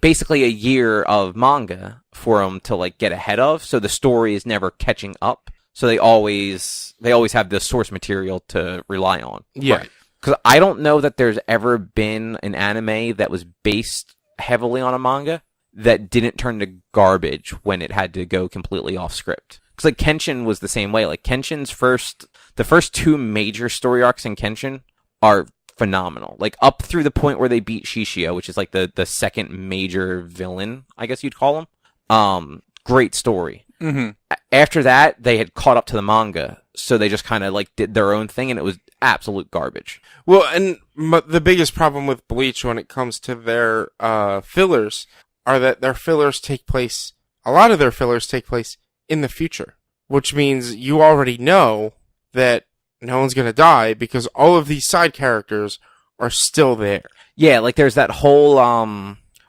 basically a year of manga for them to like get ahead of. So the story is never catching up. So they always have the source material to rely on. Yeah. Right. Because I don't know that there's ever been an anime that was based heavily on a manga that didn't turn to garbage when it had to go completely off script. Because like Kenshin was the same way. Like Kenshin's the first 2 major story arcs in Kenshin are phenomenal. Like up through the point where they beat Shishio, which is like the second major villain, I guess you'd call him. Great story. Mm-hmm. After that, they had caught up to the manga, so they just kind of like did their own thing, and it was absolute garbage. Well, and the biggest problem with Bleach when it comes to their fillers are that a lot of their fillers take place in the future, which means you already know that no one's going to die because all of these side characters are still there. Yeah, like there's that whole,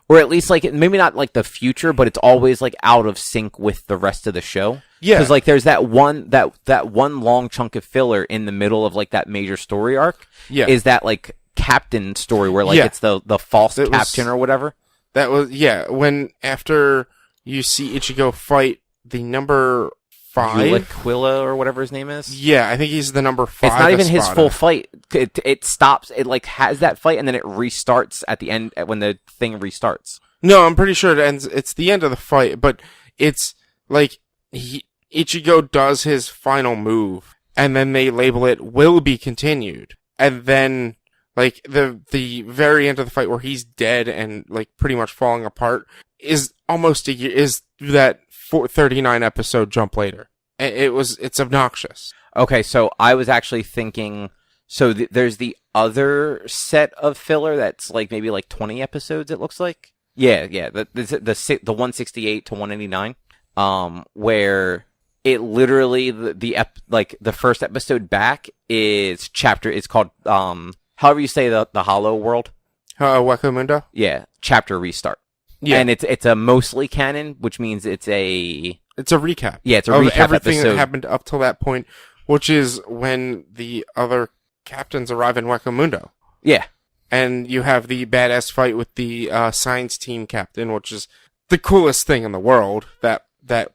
or at least like, maybe not like the future, but it's always like out of sync with the rest of the show. Yeah. Because like there's that one long chunk of filler in the middle of like that major story arc. Yeah. Is that like captain story where like it's the false captain or whatever? That was, when after you see Ichigo fight the number 5? Aquila or whatever his name is? Yeah, I think he's the number 5. It's not even his Espada. full fight. It stops, it like has that fight and then it restarts at the end when the thing restarts. No, I'm pretty sure it ends, it's the end of the fight, but it's like Ichigo does his final move and then they label it will be continued. And then like the very end of the fight where he's dead and like pretty much falling apart is almost a year, is that 39 episode jump later. It's obnoxious. Okay, so I was actually thinking, so there's the other set of filler that's like maybe like 20 episodes. It looks like, yeah, the 168 to 189, where it literally the first episode back is chapter. It's called however you say the Hollow World. Wakamundo? Yeah, chapter restart. Yeah. And it's a mostly canon, which means it's a recap. Yeah, it's a of recap everything episode. that happened up till that point, which is when the other captains arrive in Wakamundo. Yeah. And you have the badass fight with the science team captain, which is the coolest thing in the world, that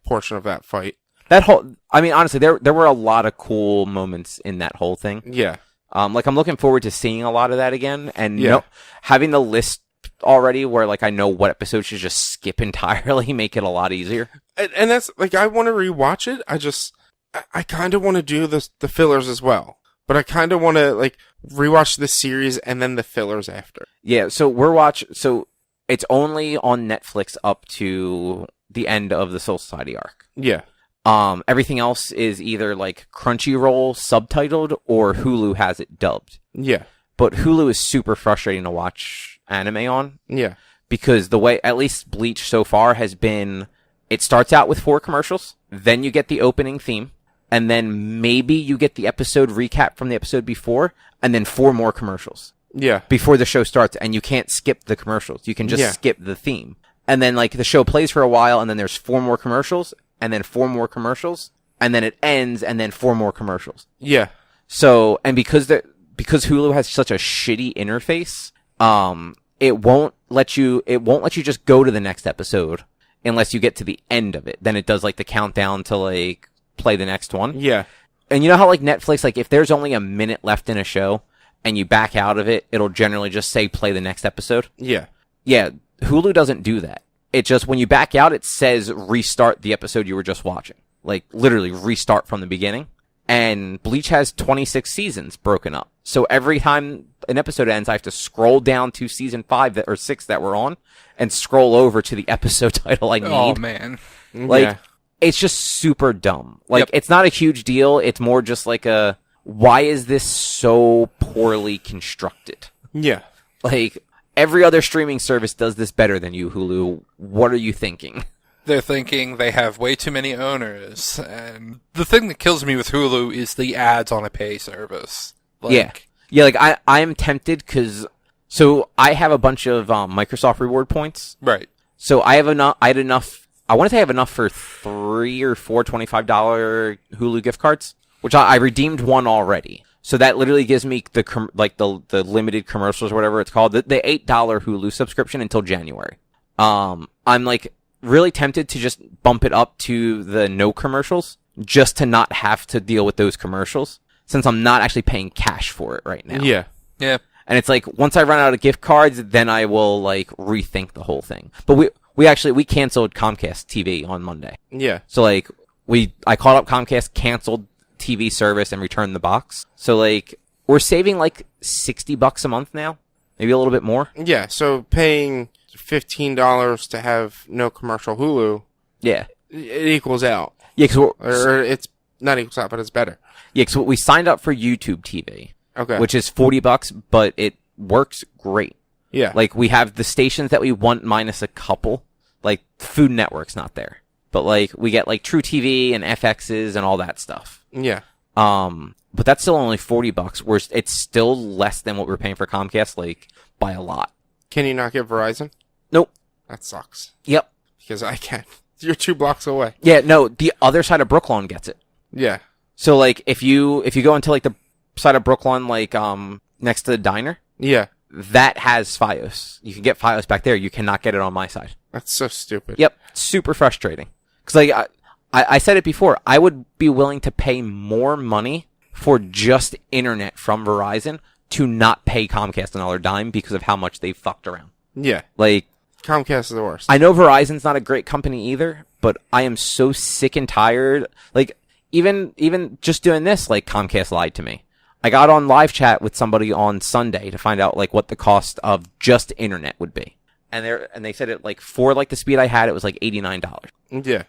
portion of that fight. I mean, honestly, there were a lot of cool moments in that whole thing. Yeah. Like, I'm looking forward to seeing a lot of that again, and Yeah. having the list already where, like, I know what episodes should just skip entirely make it a lot easier. And that's, like, I want to rewatch it. I kind of want to do the fillers as well. But I kind of want to, like, rewatch this series and then the fillers after. Yeah, so so it's only on Netflix up to the end of the Soul Society arc. Yeah. Everything else is either, like, Crunchyroll subtitled or Hulu has it dubbed. Yeah. But Hulu is super frustrating to watch anime on. Yeah. Because the way, at least Bleach so far, has been, it starts out with 4 commercials, then you get the opening theme, and then maybe you get the episode recap from the episode before, and then 4 more commercials. Yeah. Before the show starts, and you can't skip the commercials. You can just skip the theme. And then, like, the show plays for a while, and then there's 4 more commercials, and then 4 more commercials, and then it ends, and then 4 more commercials. Yeah. So, and because Hulu has such a shitty interface, it won't let you just go to the next episode unless you get to the end of it. Then it does, like, the countdown to, like, play the next one. Yeah. And you know how, like, Netflix, like, if there's only a minute left in a show and you back out of it, it'll generally just say play the next episode? Yeah. Yeah, Hulu doesn't do that. It just, when you back out, it says restart the episode you were just watching. Like, literally restart from the beginning. And Bleach has 26 seasons broken up. So every time an episode ends, I have to scroll down to season 5 or 6 that we're on and scroll over to the episode title I need. Oh, man. Like, it's just super dumb. Like, It's not a huge deal. It's more just like why is this so poorly constructed? Yeah. Like, every other streaming service does this better than you, Hulu. What are you thinking? They're thinking they have way too many owners, and the thing that kills me with Hulu is the ads on a pay service. Like, Yeah, like, I am tempted because, so I have a bunch of Microsoft reward points. Right. So I had enough, I want to say I have enough for 3 or 4 $25 Hulu gift cards, which I redeemed one already. So that literally gives me the limited commercials or whatever it's called, the $8 Hulu subscription until January. I'm, like, really tempted to just bump it up to the no commercials just to not have to deal with those commercials since I'm not actually paying cash for it right now. Yeah. Yeah. And it's like, once I run out of gift cards, then I will, like, rethink the whole thing. But we canceled Comcast TV on Monday. Yeah. So, like, I called up Comcast, canceled TV service, and returned the box. So, like, we're saving, like, $60 a month now. Maybe a little bit more. Yeah. So paying $15 to have no commercial Hulu, Yeah. it equals out. Yeah, because Or it's not equals out, but it's better. we signed up for YouTube TV. Okay. Which is $40, but it works great. Yeah. Like, we have the stations that we want minus a couple. Like, Food Network's not there. But, like, we get, like, True TV and FX's and all that stuff. Yeah. But that's still only $40, whereas it's still less than what we're paying for Comcast, like, by a lot. Can you not get Verizon? Nope. That sucks. Yep. Because I can. You're 2 blocks away. Yeah, no, the other side of Brooklawn gets it. Yeah. So, like, if you go into, like, the side of Brooklawn, like, next to the diner, Yeah. that has Fios. You can get Fios back there. You cannot get it on my side. That's so stupid. Yep. Super frustrating. Because, like, I said it before, I would be willing to pay more money for just internet from Verizon to not pay Comcast another dime because of how much they've fucked around. Yeah. Like, Comcast is the worst. I know Verizon's not a great company either, but I am so sick and tired. Like, even just doing this, like, Comcast lied to me. I got on live chat with somebody on Sunday to find out, like, what the cost of just internet would be. And they said it, like, for, like, the speed I had, it was like $89. Yeah.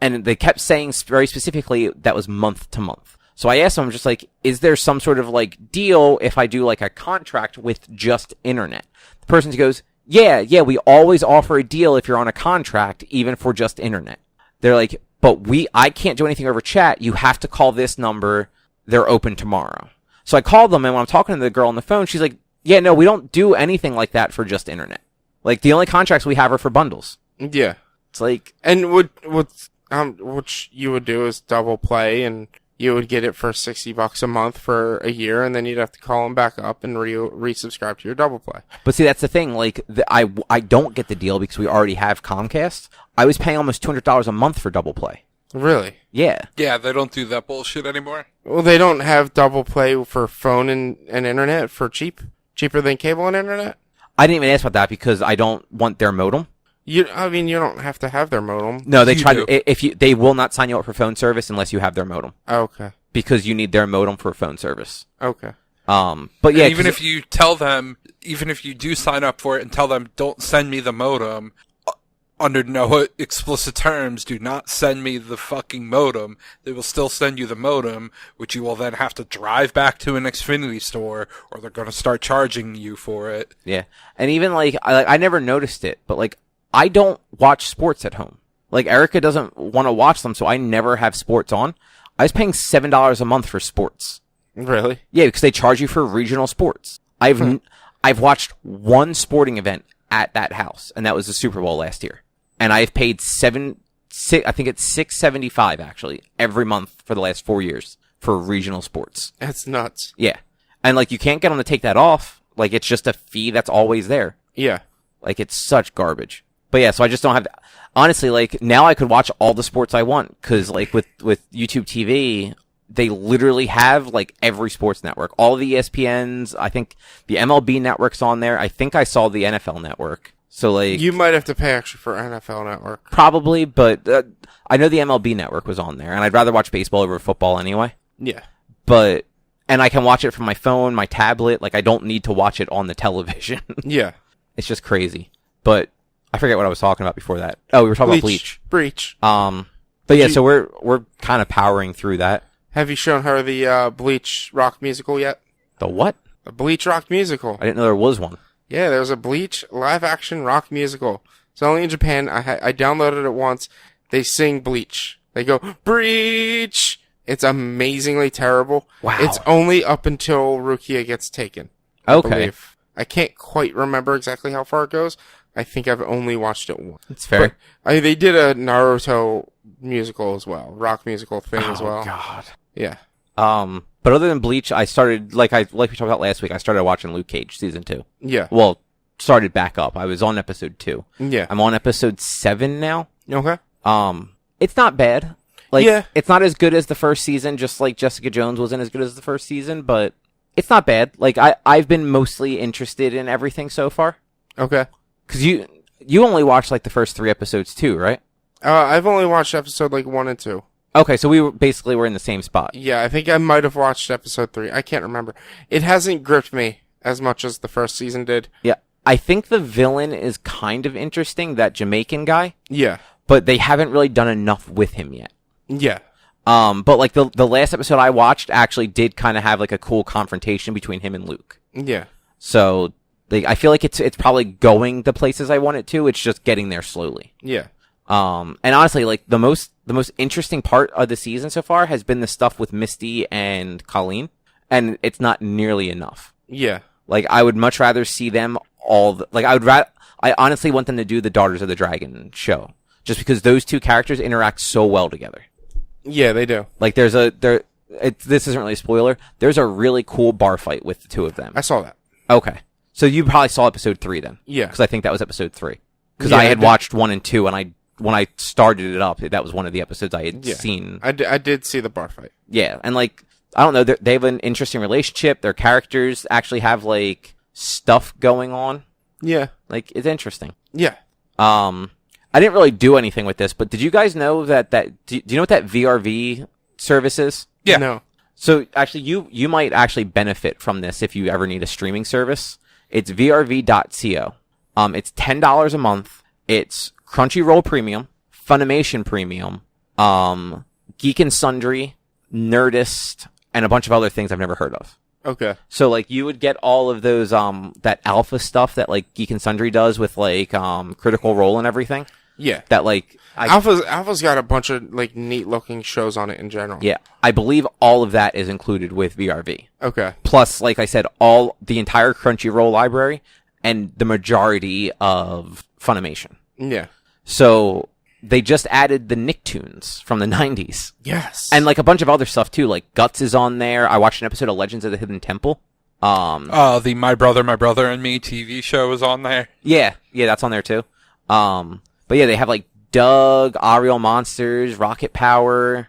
And they kept saying very specifically that was month to month. So I asked them, just like, is there some sort of, like, deal if I do, like, a contract with just internet? The person goes, yeah, we always offer a deal if you're on a contract, even for just internet. They're like, but I can't do anything over chat. You have to call this number. They're open tomorrow. So I called them, and when I'm talking to the girl on the phone, she's like, Yeah, no, we don't do anything like that for just internet. Like, the only contracts we have are for bundles. Yeah. It's like... And which you would do is double play, and you would get it for $60 a month for a year, and then you'd have to call them back up and resubscribe to your double play. But see, that's the thing. Like, I don't get the deal because we already have Comcast. I was paying almost $200 a month for double play. Really? Yeah. Yeah, they don't do that bullshit anymore. Well, they don't have double play for phone and internet for cheaper than cable and internet? I didn't even ask about that because I don't want their modem. You don't have to have their modem. No, they You try do. to. They will not sign you up for phone service unless you have their modem Oh, okay. because you need their modem for phone service. Okay. But yeah, And even if you tell them, even if you do sign up for it and tell them, don't send me the modem, under no explicit terms, do not send me the fucking modem. They will still send you the modem, which you will then have to drive back to an Xfinity store, or they're going to start charging you for it. yeah, and even I never noticed it, but like I don't watch sports at home. Like Erica doesn't want to watch them, so I never have sports on. I was paying $7 a month for sports. Really? Yeah, because they charge you for regional sports. I've watched one sporting event at that house, and that was the Super Bowl last year. And I've paid I think it's $6.75 actually every month for the last 4 years for regional sports. That's nuts. Yeah, and like you can't get them to take that off. Like it's just a fee that's always there. Yeah. Like it's such garbage. But yeah, so I just don't have. Honestly, like now I could watch all the sports I want because like with YouTube TV, they literally have like every sports network, all the ESPNs. I think the MLB network's on there. I think I saw the NFL network. So like You might have to pay extra for NFL Network. probably, but I know the MLB network was on there, and I'd rather watch baseball over football anyway. Yeah. But and I can watch it from my phone, my tablet. Like I don't need to watch it on the television. Yeah. It's just crazy. But I forget what I was talking about before that. Oh, we were talking about Bleach. Breach. But yeah, so we're kind of powering through that. Have you shown her the Bleach rock musical yet? The what? The Bleach rock musical. I didn't know there was one. Yeah, there's a Bleach live-action rock musical. It's only in Japan. I downloaded it once. They sing Bleach. They go, Breach! It's amazingly terrible. Wow. It's only up until Rukia gets taken. Okay. Believe. I can't quite remember exactly how far it goes. I think I've only watched it once. It's fair. But, they did a Naruto musical as well. Rock musical thing as well. Oh, God. Yeah. But other than Bleach, I started, like we talked about last week, I started watching Luke Cage Season 2. Yeah. Well, started back up. I was on episode 2. Yeah. I'm on episode 7 now. Okay. It's not bad. Like, Yeah. it's not as good as the first season, just like Jessica Jones wasn't as good as the first season, but it's not bad. Like, I've been mostly interested in everything so far. Okay. Cause you only watched like the first 3 episodes too, right? I've only watched episode 1 and 2. Okay, so we were in the same spot. Yeah, I think I might have watched episode 3. I can't remember. It hasn't gripped me as much as the first season did. Yeah. I think the villain is kind of interesting, that Jamaican guy, Yeah. but they haven't really done enough with him yet. Yeah. But like the last episode I watched actually did kind of have like a cool confrontation between him and Luke. Yeah. So like, I feel like it's probably going the places I want it to. It's just getting there slowly. Yeah. And honestly, like the most interesting part of the season so far has been the stuff with Misty and Colleen, and it's not nearly enough. Yeah. Like I would much rather see them I honestly want them to do the Daughters of the Dragon show, just because those two characters interact so well together. Yeah, they do. Like this isn't really a spoiler. There's a really cool bar fight with the two of them. I saw that. Okay. So you probably saw episode 3 then. Yeah. Because I think that was episode 3. Because Yeah, I had I did. watched 1 and 2, and when I started it up, that was one of the episodes I had Yeah. seen. I did see the bar fight. Yeah, and like, I don't know, they have an interesting relationship. Their characters actually have like stuff going on. Yeah. Like, it's interesting. Yeah. I didn't really do anything with this, but did you guys know that do you know what that VRV service is? Yeah. No. So actually, you might actually benefit from this if you ever need a streaming service. It's vrv.co. It's $10 a month. It's Crunchyroll Premium, Funimation Premium, Geek and Sundry, Nerdist, and a bunch of other things I've never heard of. Okay. So like you would get all of those that alpha stuff that like Geek and Sundry does with like Critical Role and everything. Yeah. That like Alpha's got a bunch of like neat looking shows on it in general. yeah, I believe all of that is included with VRV. Okay. Plus, like I said, the entire Crunchyroll library and the majority of Funimation. Yeah. So they just added the Nicktoons from the 90s. Yes. And like a bunch of other stuff too, like Guts is on there. I watched an episode of Legends of the Hidden Temple. The My Brother and Me TV show is on there. Yeah, that's on there too. But yeah, they have like Doug, Ariel Monsters, Rocket Power,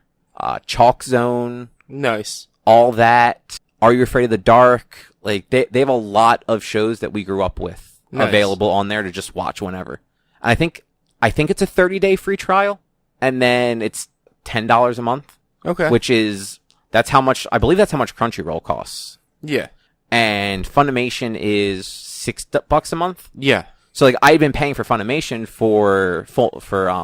Chalk Zone, nice. all that. Are You Afraid of the Dark? Like they have a lot of shows that we grew up with available on there to just watch whenever. And I think it's a 30-day free trial, and then it's $10 a month. Okay. That's how much Crunchyroll costs. Yeah. And Funimation is $6 a month. Yeah. So like I've been paying for Funimation for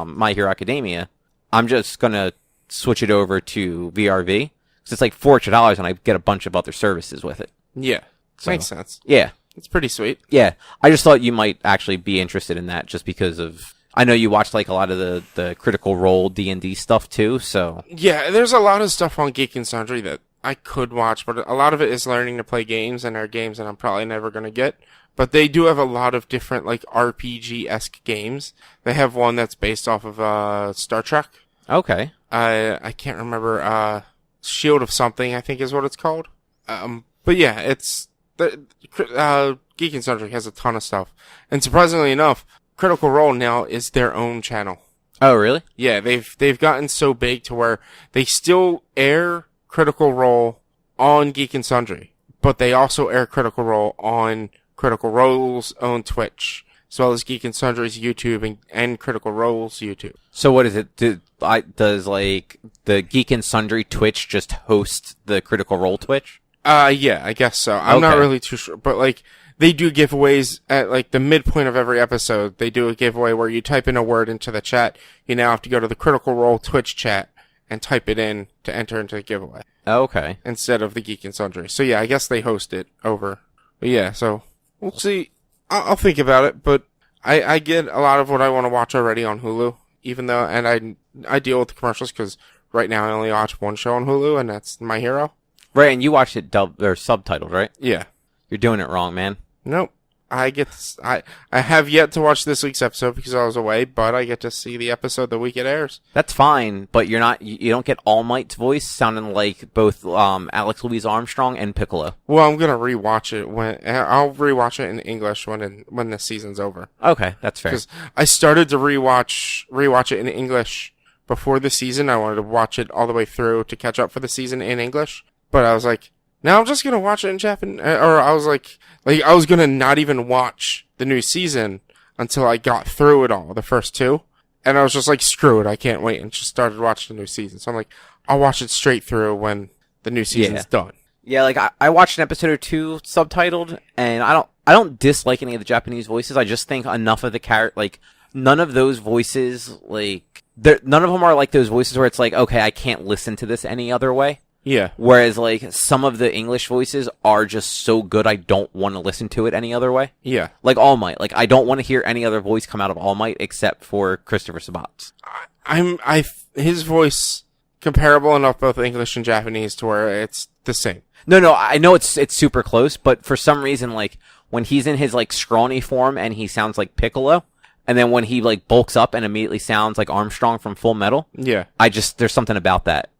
My Hero Academia. I'm just gonna switch it over to VRV because it's like $400 and I get a bunch of other services with it. Yeah. So, makes sense. Yeah. It's pretty sweet. Yeah. I just thought you might actually be interested in that just because of I know you watched like a lot of the Critical Role D&D stuff too, so Yeah, there's a lot of stuff on Geek and Sundry that I could watch, but a lot of it is learning to play games, and are games that I'm probably never going to get. But they do have a lot of different, like, RPG-esque games. They have one that's based off of, Star Trek. okay. I can't remember, Shield of Something, I think is what it's called. But yeah, Geek and Sundry has a ton of stuff. And surprisingly enough, Critical Role now is their own channel. Oh, really? Yeah, they've gotten so big to where they still air Critical Role on Geek and Sundry, but they also air Critical Role on Critical Role's own Twitch, as well as Geek and Sundry's YouTube and Critical Role's YouTube. So what is it? Does like the Geek and Sundry Twitch just host the Critical Role Twitch? Yeah, I guess so. I'm not really too sure, but like they do giveaways at like the midpoint of every episode. They do a giveaway where you type in a word into the chat. You now have to go to the Critical Role Twitch chat and type it in to enter into the giveaway. Okay. Instead of the Geek and Sundry. So yeah, I guess they host it over. But yeah, so we'll see. I'll think about it, but I get a lot of what I want to watch already on Hulu, even though, and I deal with the commercials because right now I only watch one show on Hulu, and that's My Hero. Right, and you watched it dubbed or subtitled, right? Yeah. You're doing it wrong, man. Nope. I have yet to watch this week's episode because I was away, but I get to see the episode the week it airs. That's fine, but you don't get All Might's voice sounding like both Alex Louise Armstrong and Piccolo. Well, I'm gonna rewatch it I'll rewatch it in English when the season's over. Okay, that's fair. Because I started to rewatch it in English before the season. I wanted to watch it all the way through to catch up for the season in English, but I was like, now I'm just gonna watch it in Japanese. Or I was like I was gonna not even watch the new season until I got through it all, the first two. And I was just like, screw it, I can't wait, and just started watching the new season. So I'm like, I'll watch it straight through when the new season's done. Yeah, like I watched an episode or two subtitled, and I don't dislike any of the Japanese voices. I just think enough of the like none of those voices, like none of them are like those voices where it's like, okay, I can't listen to this any other way. Yeah. Whereas, like, some of the English voices are just so good, I don't want to listen to it any other way. Yeah. Like All Might. Like, I don't want to hear any other voice come out of All Might except for Christopher Sabat's. His voice comparable enough both English and Japanese to where it's the same. No, I know it's super close, but for some reason, like, when he's in his, like, scrawny form and he sounds like Piccolo, and then when he, like, bulks up and immediately sounds like Armstrong from Full Metal, yeah. There's something about that.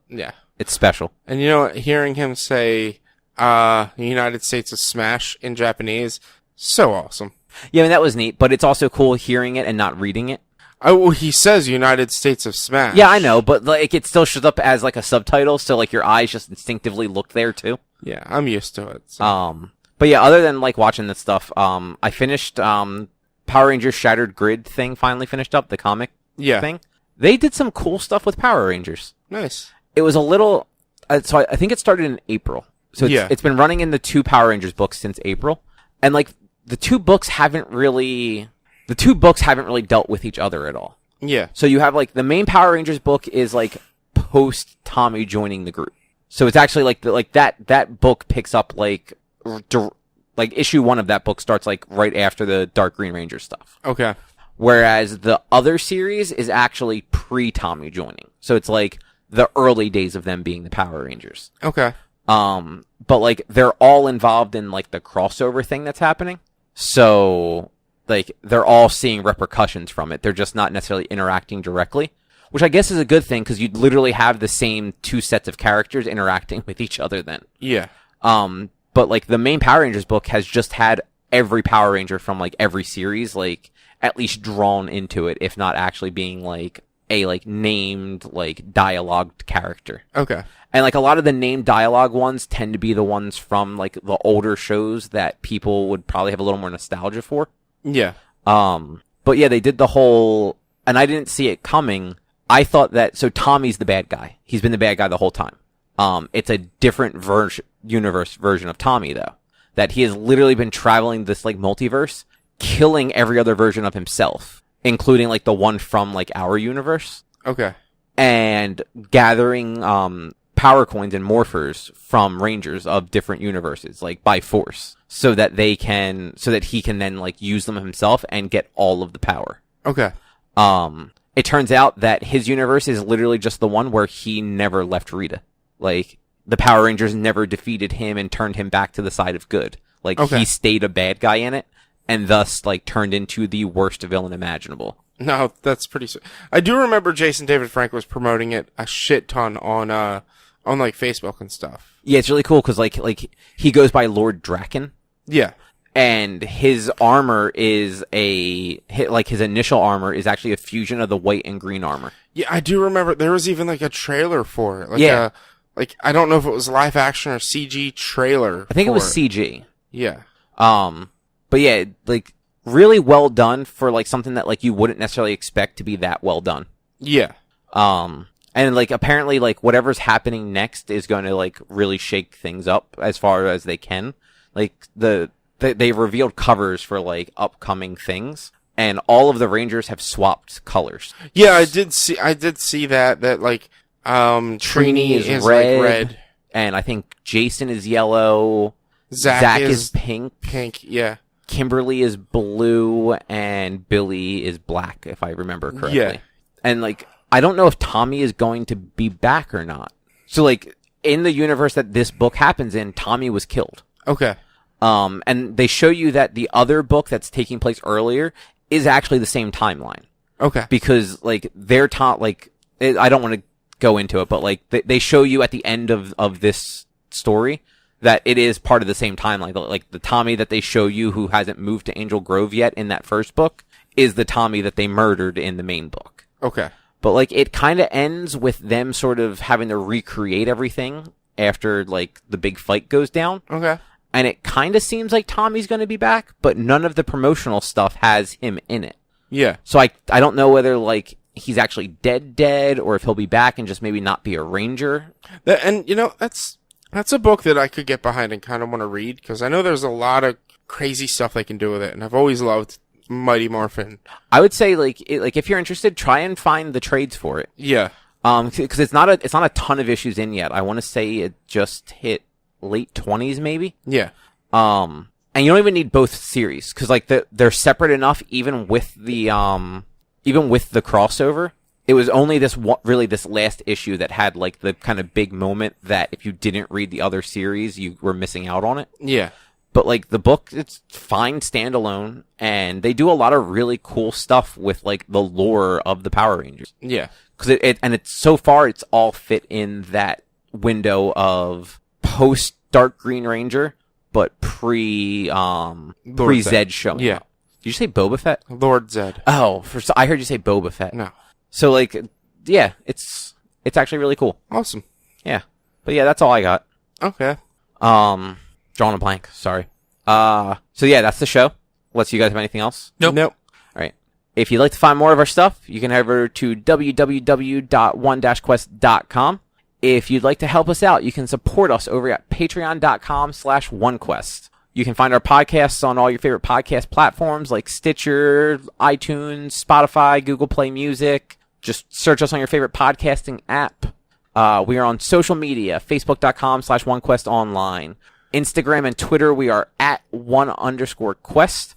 Yeah. It's special. And you know, hearing him say, United States of Smash in Japanese, so awesome. Yeah, I mean, that was neat, but it's also cool hearing it and not reading it. Oh, well, he says United States of Smash. Yeah, I know, but like it still shows up as like a subtitle, so like your eyes just instinctively look there too. Yeah, I'm used to it. So. But yeah, other than like watching this stuff, I finished Power Rangers Shattered Grid thing, finally finished up, the comic thing. They did some cool stuff with Power Rangers. Nice. It was a little, so I think it started in April. So it's been running in the 2 Power Rangers books since April. And like the two books haven't really dealt with each other at all. Yeah. So you have like the main Power Rangers book is like post Tommy joining the group. So it's actually like that book picks up like issue 1 of that book starts like right after the Dark Green Ranger stuff. Okay. Whereas the other series is actually pre-Tommy joining. So it's like the early days of them being the Power Rangers. Okay. But like they're all involved in like the crossover thing that's happening. So like they're all seeing repercussions from it. They're just not necessarily interacting directly, which I guess is a good thing because you'd literally have the same two sets of characters interacting with each other then. Yeah. But like the main Power Rangers book has just had every Power Ranger from like every series like at least drawn into it, if not actually being like a like named like dialogued character. Okay. And like a lot of the named dialogue ones tend to be the ones from like the older shows that people would probably have a little more nostalgia for. Yeah. But yeah, they did the whole, and I didn't see it coming. I thought that, so Tommy's the bad guy. He's been the bad guy the whole time. It's a different universe version of Tommy though. That he has literally been traveling this like multiverse, killing every other version of himself, including like the one from like our universe. Okay. And gathering, power coins and morphers from Rangers of different universes, like by force, so that he can then like use them himself and get all of the power. Okay. It turns out that his universe is literally just the one where he never left Rita. Like, the Power Rangers never defeated him and turned him back to the side of good. Like, he stayed a bad guy in it, and thus, like, turned into the worst villain imaginable. No, that's pretty... I do remember Jason David Frank was promoting it a shit ton on like, Facebook and stuff. Yeah, it's really cool, because, like, he goes by Lord Draken. Yeah. And his armor is his initial armor is actually a fusion of the white and green armor. Yeah, I do remember there was even like a trailer for it. Like yeah. I don't know if it was live action or CG trailer. I think it was CG. Yeah. But yeah, like really well done for like something that like you wouldn't necessarily expect to be that well done. Yeah. And like apparently like whatever's happening next is going to like really shake things up as far as they can. Like they revealed covers for like upcoming things, and all of the Rangers have swapped colors. Yeah, I did see that like Trini is red, like red, and I think Jason is yellow. Zach is pink. Yeah. Kimberly is blue, and Billy is black, if I remember correctly. Yeah. And like I don't know if Tommy is going to be back or not. So like in the universe that this book happens in, Tommy was killed. Okay. And they show you that the other book that's taking place earlier is actually the same timeline. Okay. Because, like, they're I don't want to go into it, but, like, they show you at the end of this story that it is part of the same timeline. Like, the Tommy that they show you who hasn't moved to Angel Grove yet in that first book is the Tommy that they murdered in the main book. Okay. But, like, it kind of ends with them sort of having to recreate everything after, like, the big fight goes down. Okay. And it kind of seems like Tommy's going to be back, but none of the promotional stuff has him in it. Yeah. So I don't know whether, like, he's actually dead, or if he'll be back and just maybe not be a Ranger. And, you know, that's a book that I could get behind and kind of want to read, because I know there's a lot of crazy stuff they can do with it, and I've always loved Mighty Morphin. I would say, like if you're interested, try and find the trades for it. Yeah. Because it's not a ton of issues in yet. I want to say it just hit late 20s maybe. Yeah. And you don't even need both series because like they're separate enough even with the crossover. It was only this last issue that had like the kind of big moment that if you didn't read the other series you were missing out on it. Yeah. But like the book, it's fine standalone, and they do a lot of really cool stuff with like the lore of the Power Rangers. Yeah. Because it's so far it's all fit in that window of post Dark Green Ranger, but pre Zed showing. Yeah. Up. Did you say Boba Fett? Lord Zed. Oh, I heard you say Boba Fett. No. So like, yeah, it's actually really cool. Awesome. Yeah, but yeah, that's all I got. Okay. Drawing a blank. Sorry. So yeah, that's the show. Unless you guys have anything else. Nope. All right. If you'd like to find more of our stuff, you can head over to www.one-quest.com. If you'd like to help us out, you can support us over at patreon.com/onequest. You can find our podcasts on all your favorite podcast platforms like Stitcher, iTunes, Spotify, Google Play Music. Just search us on your favorite podcasting app. We are on social media, facebook.com/onequestonline. Instagram and Twitter, we are at @1_quest.